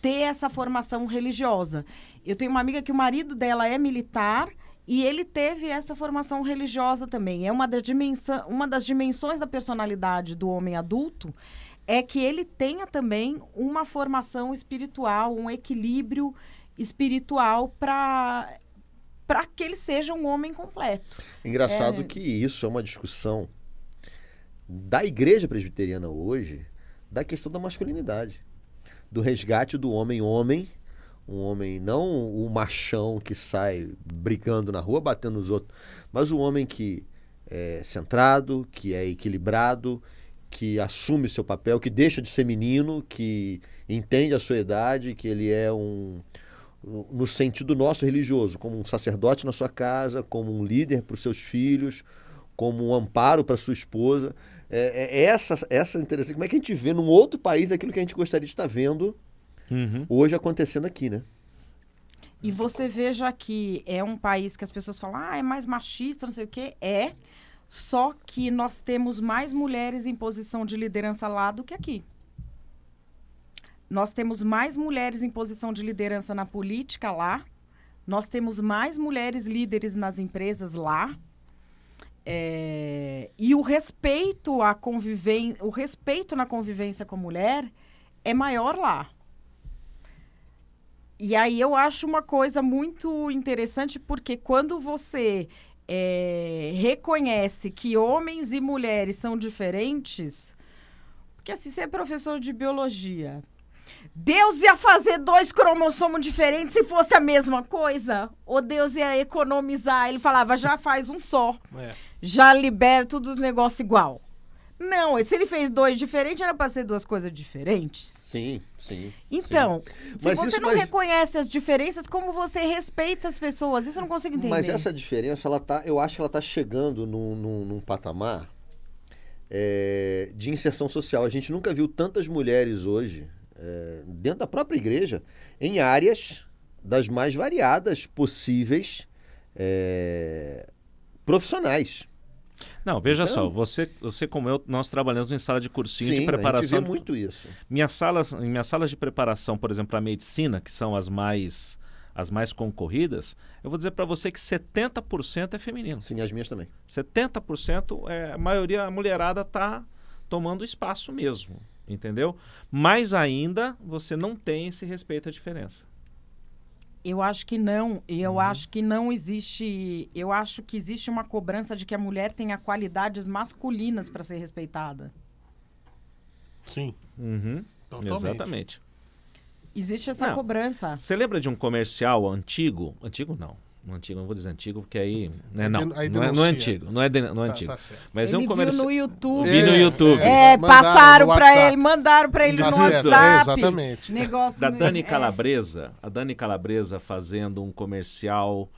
ter essa formação religiosa. Eu tenho uma amiga que o marido dela é militar e ele teve essa formação religiosa também. É uma das dimensões da personalidade do homem adulto é que ele tenha também uma formação espiritual, um equilíbrio espiritual para que ele seja um homem completo. Engraçado que isso é uma discussão da igreja presbiteriana hoje, da questão da masculinidade, do resgate do homem-homem. Um homem, não o machão que sai brigando na rua, batendo nos outros, mas o homem que é centrado, que é equilibrado, que assume seu papel, que deixa de ser menino, que entende a sua idade, que ele é no sentido nosso religioso, como um sacerdote na sua casa, como um líder para os seus filhos, como um amparo para sua esposa. Essa interessante. Como é que a gente vê num outro país aquilo que a gente gostaria de estar vendo hoje acontecendo aqui, né? E você veja que é um país que as pessoas falam, é mais machista, não sei o quê. Só que nós temos mais mulheres em posição de liderança lá do que aqui. Nós temos mais mulheres em posição de liderança na política lá. Nós temos mais mulheres líderes nas empresas lá. E o respeito na convivência com a mulher é maior lá. E aí eu acho uma coisa muito interessante, porque quando você reconhece que homens e mulheres são diferentes, porque assim, você é professor de biologia, Deus ia fazer 2 cromossomos diferentes se fosse a mesma coisa? Ou Deus ia economizar? Ele falava, já faz um só. Já libera todos os negócios igual. Não, se ele fez 2 diferentes, era para ser 2 coisas diferentes. Sim. Então, Mas se você não reconhece as diferenças, como você respeita as pessoas? Isso eu não consigo entender. Mas essa diferença, eu acho que ela está chegando num patamar de inserção social. A gente nunca viu tantas mulheres hoje, dentro da própria igreja, em áreas das mais variadas possíveis profissionais. Não, veja só, você como eu, nós trabalhamos em sala de cursinho de preparação. A gente vê muito isso. Em minhas salas de preparação, por exemplo, para medicina, que são as mais concorridas, eu vou dizer para você que 70% é feminino. Sim, as minhas também. 70%, a mulherada está tomando espaço mesmo, entendeu? Mas ainda você não tem esse respeito à diferença. Eu acho que não. Eu acho que não existe... Eu acho que existe uma cobrança de que a mulher tenha qualidades masculinas para ser respeitada. Sim. Totalmente. Exatamente. Existe essa cobrança. Você lembra de um comercial antigo? Antigo não. Não vou dizer antigo, porque aí... Não é antigo. Não é antigo. Tá certo. Mas ele é um comercial... viu no YouTube. Vi no YouTube. Mandaram para ele no certo. WhatsApp. Exatamente. Negócio Da Dani Calabresa. A Dani Calabresa fazendo um comercial.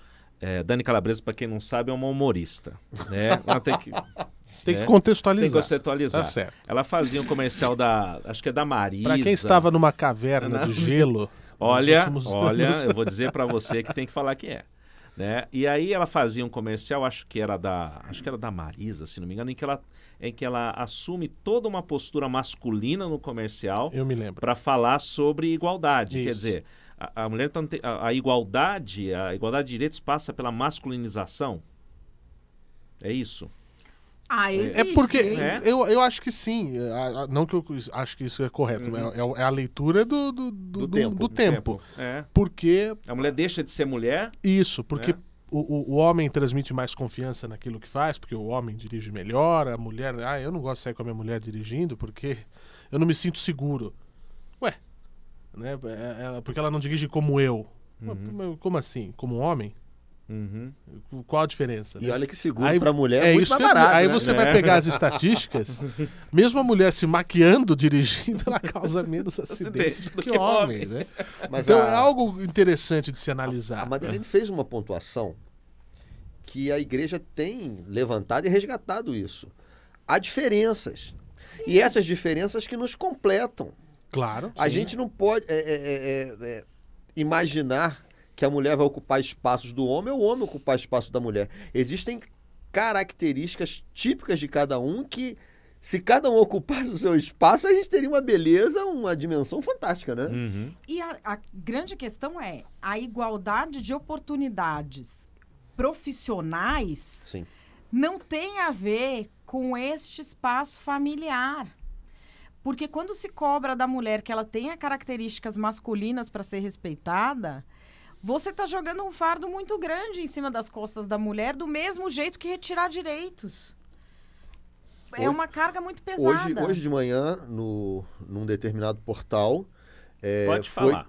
Dani Calabresa, para quem não sabe, é uma humorista. Né? Ela tem que contextualizar. Tem que contextualizar. Tá certo. Ela fazia um comercial acho que é da Marisa. Para quem estava numa caverna de gelo. Olha, eu vou dizer para você que tem que falar que é. Né? E aí ela fazia um comercial, acho que era da Marisa, se não me engano, em que ela assume toda uma postura masculina no comercial. Eu me lembro. Para falar sobre igualdade. Isso. Quer dizer, a mulher a igualdade de direitos passa pela masculinização. É isso. Existe. Porque eu acho que sim. Não que eu acho que isso é correto. É a leitura do tempo. Porque... A mulher deixa de ser mulher. Isso, porque o homem transmite mais confiança naquilo que faz, porque o homem dirige melhor, a mulher... eu não gosto de sair com a minha mulher dirigindo porque eu não me sinto seguro. Ué, né? Porque ela não dirige como eu. Como assim? Como homem? Qual a diferença? E né? olha que seguro para a mulher é muito isso mais barato. Aí né? você vai pegar as estatísticas, mesmo a mulher se maquiando, dirigindo, ela causa menos acidentes do que o homem. Né? Mas então é algo interessante de se analisar. A Madeleine fez uma pontuação que a igreja tem levantado e resgatado isso. Há diferenças. Sim. E essas diferenças que nos completam. Claro. A gente não pode imaginar que a mulher vai ocupar espaços do homem ou o homem ocupar espaços da mulher. Existem características típicas de cada um que, se cada um ocupasse o seu espaço, a gente teria uma beleza, uma dimensão fantástica, né? E a grande questão é a igualdade de oportunidades profissionais. Sim. Não tem a ver com este espaço familiar. Porque quando se cobra da mulher que ela tenha características masculinas para ser respeitada... Você está jogando um fardo muito grande em cima das costas da mulher, do mesmo jeito que retirar direitos. É uma carga muito pesada. Hoje de manhã, num determinado portal... Pode falar.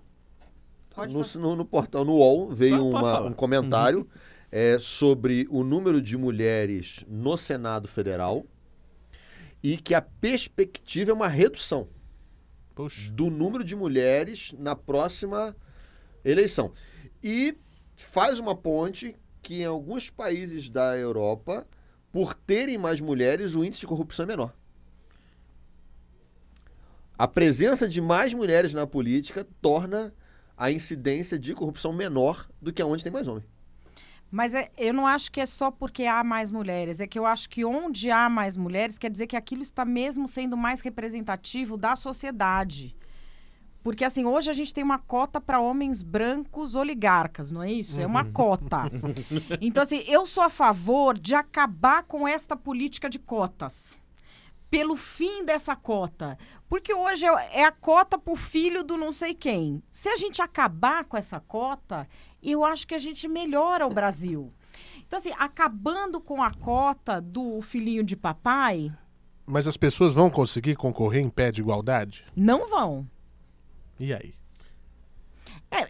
No portal, no UOL, veio um comentário sobre o número de mulheres no Senado Federal e que a perspectiva é uma redução do número de mulheres na próxima eleição. E faz uma ponte que em alguns países da Europa, por terem mais mulheres, o índice de corrupção é menor. A presença de mais mulheres na política torna a incidência de corrupção menor do que onde tem mais homem. Mas eu não acho que é só porque há mais mulheres. É que eu acho que onde há mais mulheres quer dizer que aquilo está mesmo sendo mais representativo da sociedade. Porque, assim, hoje a gente tem uma cota para homens brancos oligarcas, não é isso? É uma cota. Então, assim, eu sou a favor de acabar com esta política de cotas. pelo fim dessa cota. Porque hoje é a cota pro filho do não sei quem. Se a gente acabar com essa cota, eu acho que a gente melhora o Brasil. Então, assim, acabando com a cota do filhinho de papai... Mas as pessoas vão conseguir concorrer em pé de igualdade? Não vão. E aí?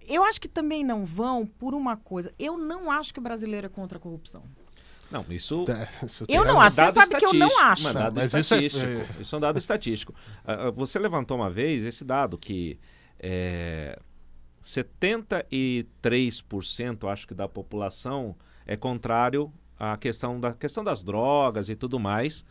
Eu acho que também não vão por uma coisa. Eu não acho que o brasileiro é contra a corrupção. Não, isso... Eu não acho. Você sabe que eu não acho. Mas isso é um dado estatístico. Você levantou uma vez esse dado que 73%, acho que, da população é contrário à questão das drogas e tudo mais.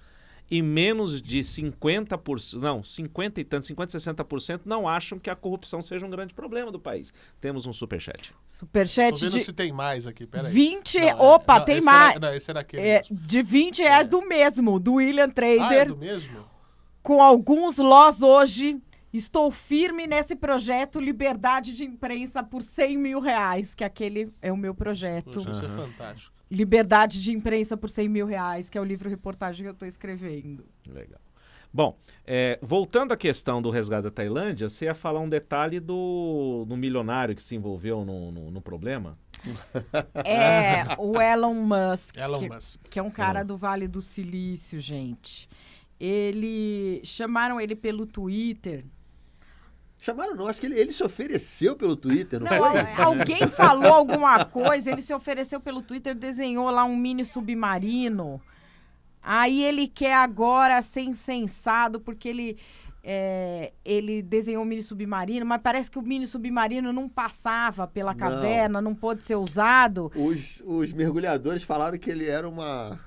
E menos de 50%, não, 50 e tanto, 50, 60% não acham que a corrupção seja um grande problema do país. Temos um superchat. Superchat Tô vendo se tem mais aqui, peraí. 20, opa, tem mais. Esse era aquele mesmo. De R$20 do mesmo, do William Trader. É do mesmo? Com alguns lós hoje, estou firme nesse projeto Liberdade de Imprensa por R$100 mil, que aquele é o meu projeto. Poxa, isso é fantástico. Liberdade de Imprensa por R$100 mil, que é o livro-reportagem que eu estou escrevendo. Legal. Bom, voltando à questão do resgate da Tailândia, você ia falar um detalhe do milionário que se envolveu no problema? O Elon Musk, Musk. Que é um cara do Vale do Silício, gente. Chamaram ele pelo Twitter... Chamaram não, acho que ele se ofereceu pelo Twitter, não foi? Alguém falou alguma coisa, ele se ofereceu pelo Twitter, desenhou lá um mini submarino. Aí ele quer agora ser insensado porque ele desenhou um mini submarino, mas parece que o mini submarino não passava pela caverna, não pôde ser usado. Os mergulhadores falaram que ele era uma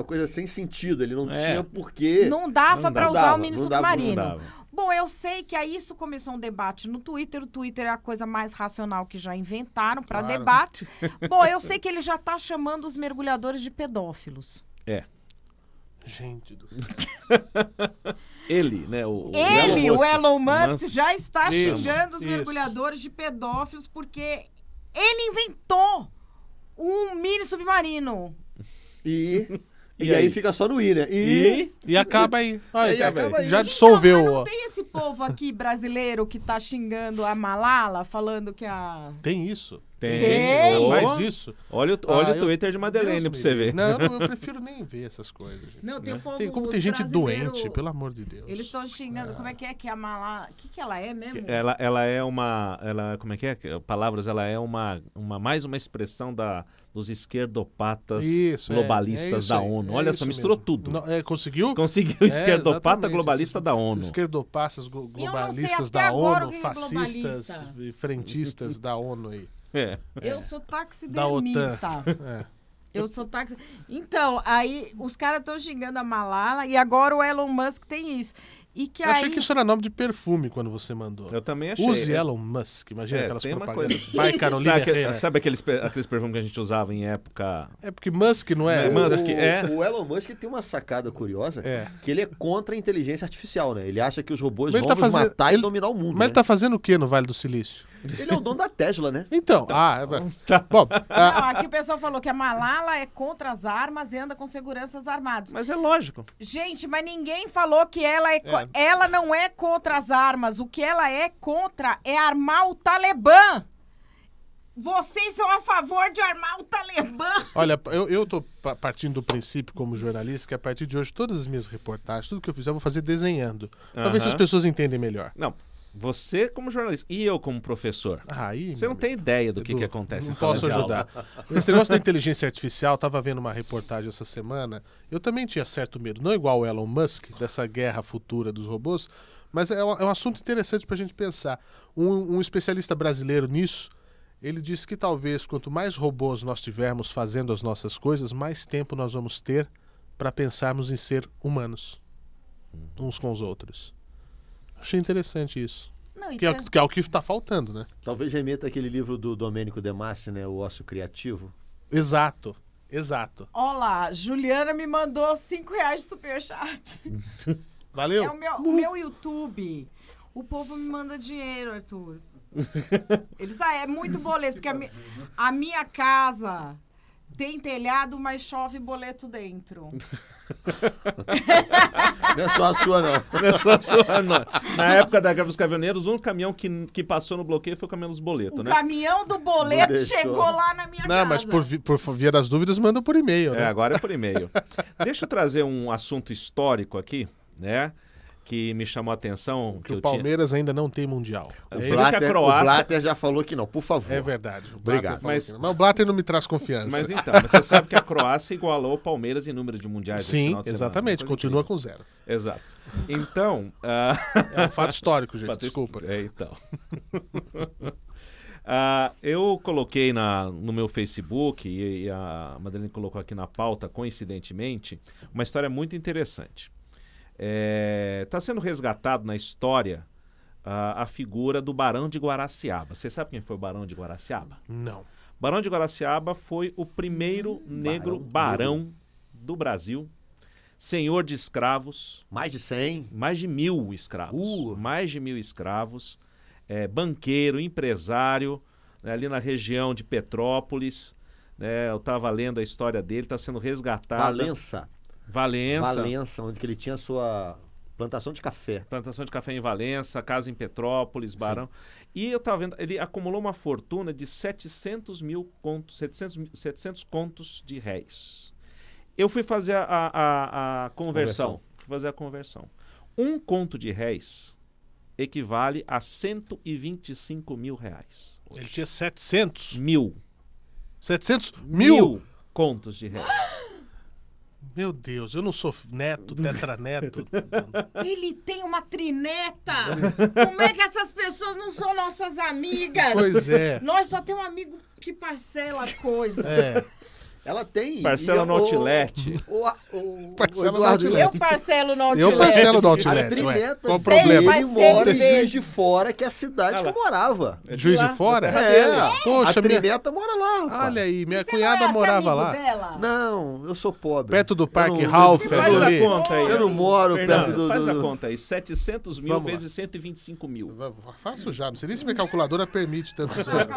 coisa sem sentido, ele não tinha porquê. Não dava para usar o mini submarino. Não dava. Bom, eu sei que aí isso começou um debate no Twitter. O Twitter é a coisa mais racional que já inventaram para debate. Bom, eu sei que ele já tá chamando os mergulhadores de pedófilos. Gente do céu. Ele, né? O Elon Musk já está xingando os mergulhadores de pedófilos porque ele inventou um mini submarino. E aí fica só no I, né? E acaba aí. Acaba aí. Já dissolveu. Mas não tem esse povo aqui brasileiro que tá xingando a Malala, falando que a... Tem isso? Tem. Mais isso? Olha o Twitter de Madeleine pra você ver. Não, eu prefiro nem ver essas coisas. Gente. Não, tem o povo... Como tem gente doente, pelo amor de Deus. Eles estão xingando. Como é que a Malala... O que ela é mesmo? Ela é uma... como é que é? Palavras, ela é mais uma expressão dos esquerdopatas globalistas da ONU. Olha só, misturou tudo. Conseguiu? Conseguiu, esquerdopata globalista da ONU. Esquerdopatas globalistas da ONU, fascistas e frentistas da ONU aí. Eu sou taxidermista. Eu sou Então, aí os caras estão xingando a Malala e agora o Elon Musk tem isso. Eu achei que isso era nome de perfume quando você mandou. Eu também achei. Use Elon Musk. Imagina aquelas propagandas. Vai, Carolina Herrera. Sabe aqueles perfumes que a gente usava em época... É porque Musk não é... O Elon Musk tem uma sacada curiosa, que ele é contra a inteligência artificial, né? Ele acha que os robôs vão nos matar e dominar o mundo. Mas ele tá fazendo o que no Vale do Silício? Ele é o dono da Tesla, né? Então, bom... aqui o pessoal falou que a Malala é contra as armas e anda com seguranças armados. Mas é lógico. Gente, mas ninguém falou que ela não é contra as armas. O que ela é contra é armar o Talibã. Vocês são a favor de armar o Talibã? Olha, eu tô partindo do princípio como jornalista que a partir de hoje todas as minhas reportagens, tudo que eu fizer eu vou fazer desenhando. Pra ver se as pessoas entendem melhor. Não. Você como jornalista e eu como professor. Você não tem ideia do que acontece em sala de aula. Não posso ajudar. Esse negócio da inteligência artificial, estava vendo uma reportagem essa semana, eu também tinha certo medo, não igual o Elon Musk, dessa guerra futura dos robôs, mas é um assunto interessante para a gente pensar. Um especialista brasileiro nisso, ele disse que talvez quanto mais robôs nós tivermos fazendo as nossas coisas, mais tempo nós vamos ter para pensarmos em ser humanos, uns com os outros. Achei interessante isso. Que é o que está faltando, né? Talvez remeta aquele livro do Domênico De Masi, né? O Ócio Criativo. Exato. Olá, Juliana me mandou R$5 de superchat. Valeu. É o meu YouTube. O povo me manda dinheiro, Arthur. Eles é muito boleto, porque a minha casa tem telhado, mas chove boleto dentro. Não é só a sua, não. Não é só a sua, não. Na época da greve dos caminhoneiros, o único caminhão que passou no bloqueio foi o caminhão dos boletos, né? O caminhão do boleto chegou lá na minha casa. Não, mas por via das dúvidas, manda por e-mail, né? Agora é por e-mail. Deixa eu trazer um assunto histórico aqui, né? Que me chamou a atenção. Que o Palmeiras ainda não tem Mundial. O Blatter já falou que não, por favor. É verdade. Obrigado. Mas o Blatter não me traz confiança. Mas então, você sabe que a Croácia igualou o Palmeiras em número de mundiais. Sim, exatamente. Continua com 0. Exato. Então... É um fato histórico, gente. Desculpa. Então. Eu coloquei no meu Facebook, e a Madalena colocou aqui na pauta, coincidentemente, uma história muito interessante. Está sendo resgatado na história a figura do Barão de Guaraciaba. Você sabe quem foi o Barão de Guaraciaba? Não. Barão de Guaraciaba foi o primeiro negro barão do Brasil, senhor de escravos. Mais de 100? Mais de 1.000 escravos. Mais de 1.000 escravos. Banqueiro, empresário, né, ali na região de Petrópolis. Né, eu estava lendo a história dele, está sendo resgatado. Valença, onde que ele tinha sua plantação de café. Plantação de café em Valença, casa em Petrópolis, Barão. Sim. E eu estava vendo, ele acumulou uma fortuna de 700 contos de réis. Eu fui fazer a conversão. Fui fazer a conversão. 1 conto de réis equivale a 125 mil reais. Hoje. Ele tinha 700? 1.000. 700 mil? 1.000 contos de réis. Meu Deus, eu não sou neto, tetraneto. Ele tem uma trineta. Como é que essas pessoas não são nossas amigas? Pois é. Nós só temos um amigo que parcela coisa. Ela tem. Parcela no Outlet. Parcela no Outlet. Eu parcelo no Outlet. Eu parcelo no Outlet. Qual o problema? Ele mora em Juiz de Fora, que é a cidade que eu morava. Juiz de Fora? Poxa, a Trineta mora lá. Rapaz. Olha aí, minha cunhada morava lá. Dela? Não, eu sou pobre. Perto do Parque Ralph. Faz a conta aí. Eu não moro perto do... Faz a conta aí. 700 mil vezes 125 mil. Faço já. Não sei nem se minha calculadora permite tanto zero.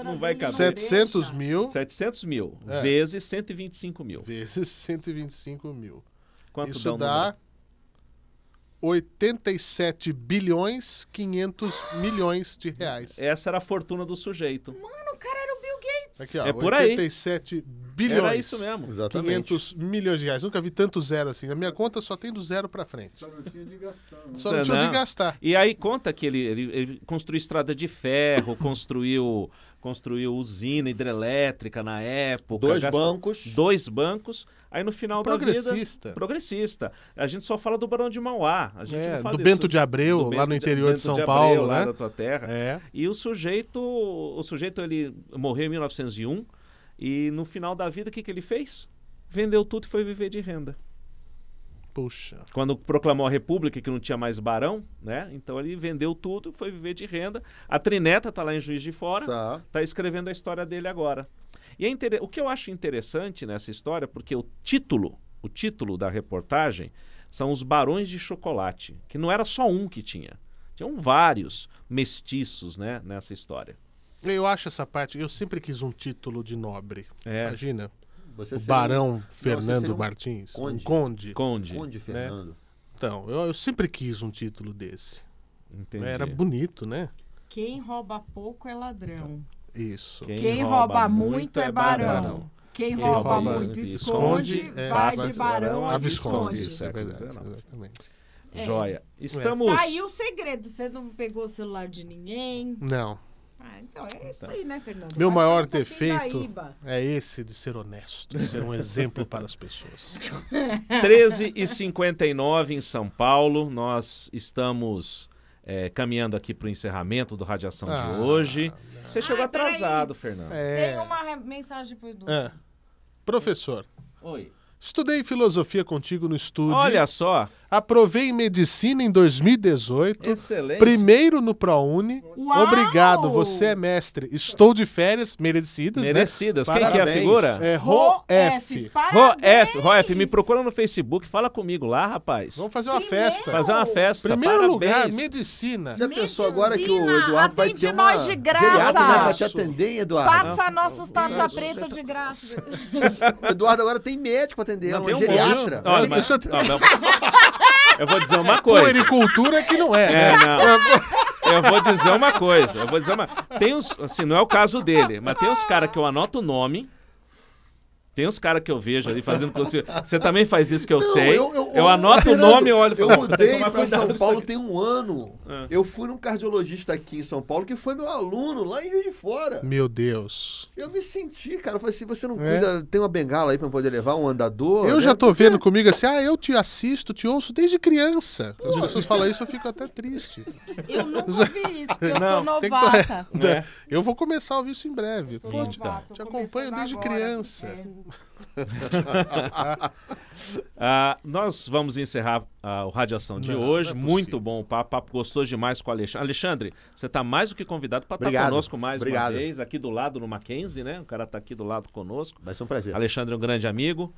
Não vai caber. 700 mil. 700 mil vezes 125 mil. Vezes 125 mil. Quanto isso dá 87 bilhões 500 milhões de reais. Essa era a fortuna do sujeito. Mano, o cara era o Bill Gates. Aqui, ó, por 87 bilhões. Era isso mesmo. Exatamente. 500 milhões de reais. Nunca vi tanto zero assim. A minha conta só tem do zero pra frente. Só não tinha de gastar. Só não tinha de gastar. E aí conta que ele construiu estrada de ferro, construiu usina hidrelétrica na época. 2 bancos. Aí no final da vida... Progressista. A gente só fala do Barão de Mauá. A gente não fala do Bento de Abreu, lá no interior de São Paulo. Lá né? da tua terra. E o sujeito ele morreu em 1901 e no final da vida o que ele fez? Vendeu tudo e foi viver de renda. Puxa. Quando proclamou a República, que não tinha mais barão, né? Então ele vendeu tudo e foi viver de renda. A Trineta está lá em Juiz de Fora, está escrevendo a história dele agora. E o que eu acho interessante nessa história, porque o título da reportagem são os Barões de Chocolate, que não era só um que tinha. Tinham vários mestiços, né, nessa história. Eu acho essa parte... Eu sempre quis um título de nobre. Imagina. Você o Barão Fernando Martins. Conde. Conde Fernando. Né? Então, eu sempre quis um título desse. Entendi. Era bonito, né? Quem rouba pouco é ladrão. Isso. Quem rouba muito é barão. Quem rouba muito esconde, vai de barão a visconde. Isso é verdade, exatamente. Joia. Estamos... Tá aí o segredo. Você não pegou o celular de ninguém? Não. Então é isso aí, né, Fernando? Meu maior defeito é esse de ser honesto, de ser um exemplo para as pessoas. 13h59 em São Paulo. Nós estamos caminhando aqui para o encerramento do Radiação de hoje. Você chegou atrasado, Fernando. Tem uma mensagem para o Edu. Professor. Oi. Estudei filosofia contigo no estúdio. Olha só. Aprovei medicina em 2018. Excelente. Primeiro no ProUni. Uau! Obrigado, você é mestre. Estou de férias, merecidas, né? Quem que é a figura? Roef. Roef, me procura no Facebook, fala comigo lá, rapaz. Vamos fazer uma festa. Fazer uma festa. Primeiro lugar, medicina. Você pensou agora que o Eduardo vai ter uma nós de graça. geriatra, né, pra te atender, Eduardo? Passa nossos tarja preta de graça. O Eduardo agora tem médico pra atender, uma geriatra. Não, eu vou dizer uma coisa. Puericultura que não é, né? Não. Eu vou dizer uma coisa. Tem uns, assim, não é o caso dele, mas tem uns caras que eu anoto o nome. Tem uns caras que eu vejo ali fazendo com você. Você também faz isso que eu sei. Eu anoto o nome e olho e falo, eu mudei para São Paulo tem um ano. Eu fui num cardiologista aqui em São Paulo que foi meu aluno lá em Juiz de Fora. Meu Deus. Eu me senti, cara. Eu falei assim, você não cuida... Tem uma bengala aí para poder levar um andador? Eu já tô vendo comigo assim, eu te assisto, te ouço desde criança. As pessoas falam isso, eu fico até triste. Eu nunca ouvi isso, porque eu sou novata. Eu vou começar a ouvir isso em breve. Pô, te acompanho desde agora. criança. Nós vamos encerrar o Radiação de hoje. Muito bom o papo gostoso demais com o Alexandre. Alexandre, você está mais do que convidado para estar conosco mais uma vez, aqui do lado no Mackenzie, né? O cara está aqui do lado conosco. Vai ser um prazer. Alexandre é um grande amigo.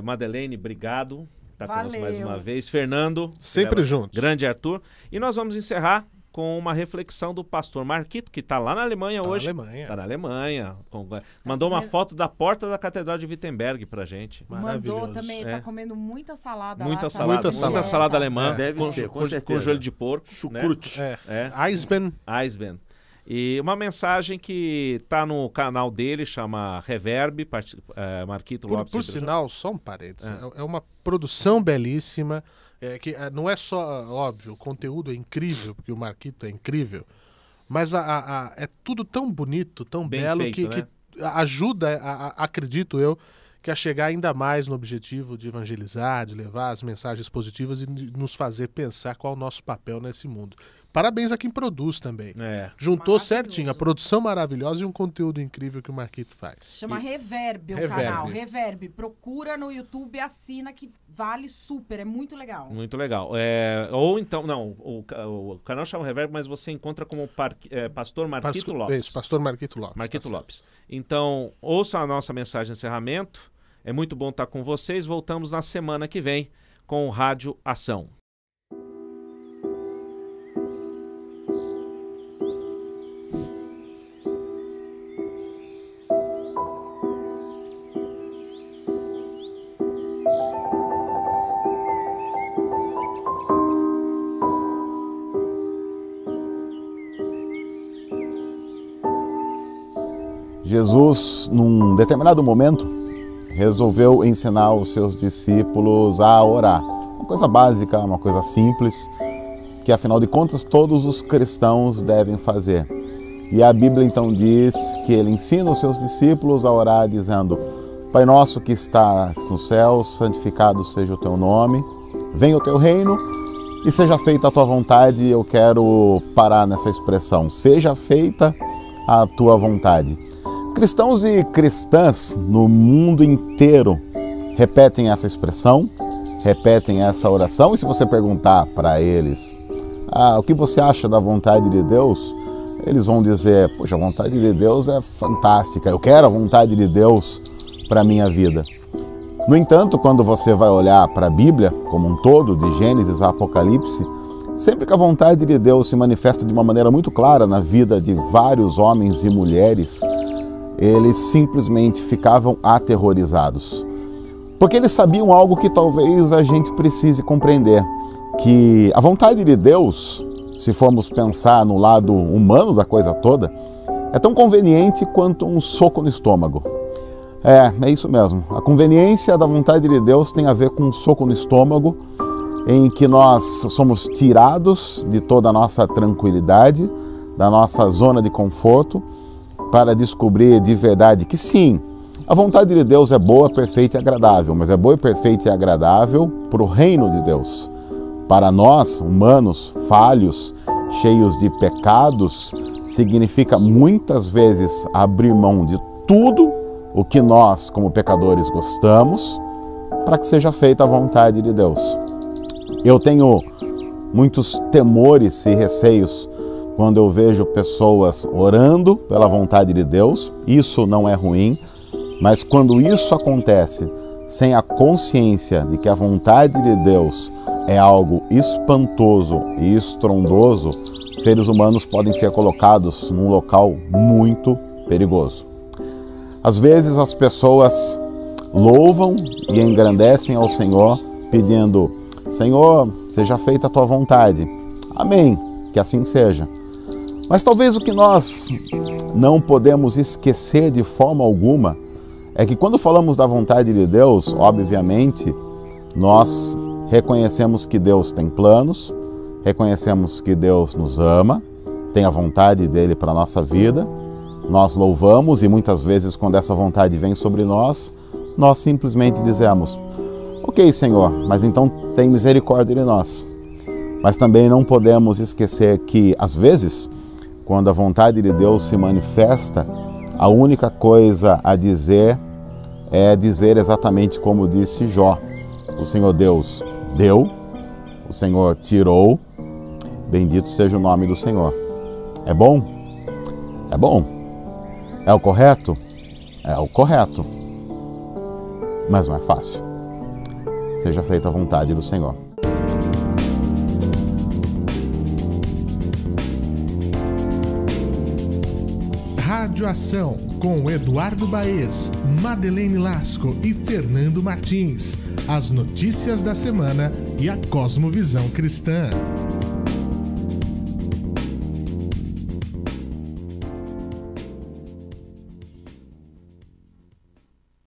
Madeleine, obrigado. Está conosco mais uma vez. Fernando. Sempre juntos. Grande Arthur. E nós vamos encerrar com uma reflexão do pastor Marquito, que está lá na Alemanha hoje. Está na Alemanha. Mandou uma foto da porta da Catedral de Wittenberg pra gente. Mandou também, está comendo muita salada muita lá. Muita salada alemã. Deve ser, com joelho de porco. Chucrute. Eisbein. E uma mensagem que está no canal dele, chama Reverb, Marquito Lopes. Por sinal, só um parênteses, é uma produção belíssima, que não é só, óbvio, o conteúdo é incrível, porque o Marquito é incrível, mas é tudo tão bonito, tão bem belo, feito, que ajuda, acredito eu, que a chegar ainda mais no objetivo de evangelizar, de levar as mensagens positivas e de nos fazer pensar qual é o nosso papel nesse mundo. Parabéns a quem produz também. Juntou certinho a produção maravilhosa e um conteúdo incrível que o Marquito faz. Chama Reverb o canal. Reverb. Procura no YouTube e assina que vale super. É muito legal. Muito legal. Ou então, não, o canal chama Reverb, mas você encontra como Pastor Marquito Lopes. Isso, Pastor Marquito Lopes. Marquito Lopes. Então, ouça a nossa mensagem de encerramento. É muito bom estar com vocês. Voltamos na semana que vem com o Rádio Ação. Jesus, num determinado momento, resolveu ensinar os seus discípulos a orar. Uma coisa básica, uma coisa simples, que afinal de contas todos os cristãos devem fazer. E a Bíblia então diz que ele ensina os seus discípulos a orar dizendo: Pai nosso que estás no céu, santificado seja o teu nome, venha o teu reino e seja feita a tua vontade. Eu quero parar nessa expressão, seja feita a tua vontade. Cristãos e cristãs no mundo inteiro repetem essa expressão, repetem essa oração. E se você perguntar para eles, o que você acha da vontade de Deus? Eles vão dizer, poxa, a vontade de Deus é fantástica, eu quero a vontade de Deus para a minha vida. No entanto, quando você vai olhar para a Bíblia como um todo, de Gênesis a Apocalipse, sempre que a vontade de Deus se manifesta de uma maneira muito clara na vida de vários homens e mulheres, eles simplesmente ficavam aterrorizados. Porque eles sabiam algo que talvez a gente precise compreender, que a vontade de Deus, se formos pensar no lado humano da coisa toda, é tão conveniente quanto um soco no estômago. É isso mesmo. A conveniência da vontade de Deus tem a ver com um soco no estômago, em que nós somos tirados de toda a nossa tranquilidade, da nossa zona de conforto, para descobrir de verdade que sim, a vontade de Deus é boa, perfeita e agradável, mas é boa, perfeita e agradável para o reino de Deus. Para nós, humanos, falhos, cheios de pecados, significa muitas vezes abrir mão de tudo o que nós, como pecadores, gostamos, para que seja feita a vontade de Deus. Eu tenho muitos temores e receios quando eu vejo pessoas orando pela vontade de Deus. Isso não é ruim, mas quando isso acontece sem a consciência de que a vontade de Deus é algo espantoso e estrondoso, seres humanos podem ser colocados num local muito perigoso. Às vezes as pessoas louvam e engrandecem ao Senhor pedindo: Senhor, seja feita a tua vontade. Amém, que assim seja. Mas talvez o que nós não podemos esquecer de forma alguma é que quando falamos da vontade de Deus, obviamente, nós reconhecemos que Deus tem planos, reconhecemos que Deus nos ama, tem a vontade dele para a nossa vida, nós louvamos e muitas vezes quando essa vontade vem sobre nós, nós simplesmente dizemos: ok, Senhor, mas então tem misericórdia de nós. Mas também não podemos esquecer que, às vezes, quando a vontade de Deus se manifesta, a única coisa a dizer é dizer exatamente como disse Jó: o Senhor Deus deu, o Senhor tirou, bendito seja o nome do Senhor. É bom? É bom. É o correto? É o correto. Mas não é fácil. Seja feita a vontade do Senhor. Rádio Ação, com Eduardo Baez, Madeleine Lasco e Fernando Martins. As notícias da semana e a cosmovisão cristã.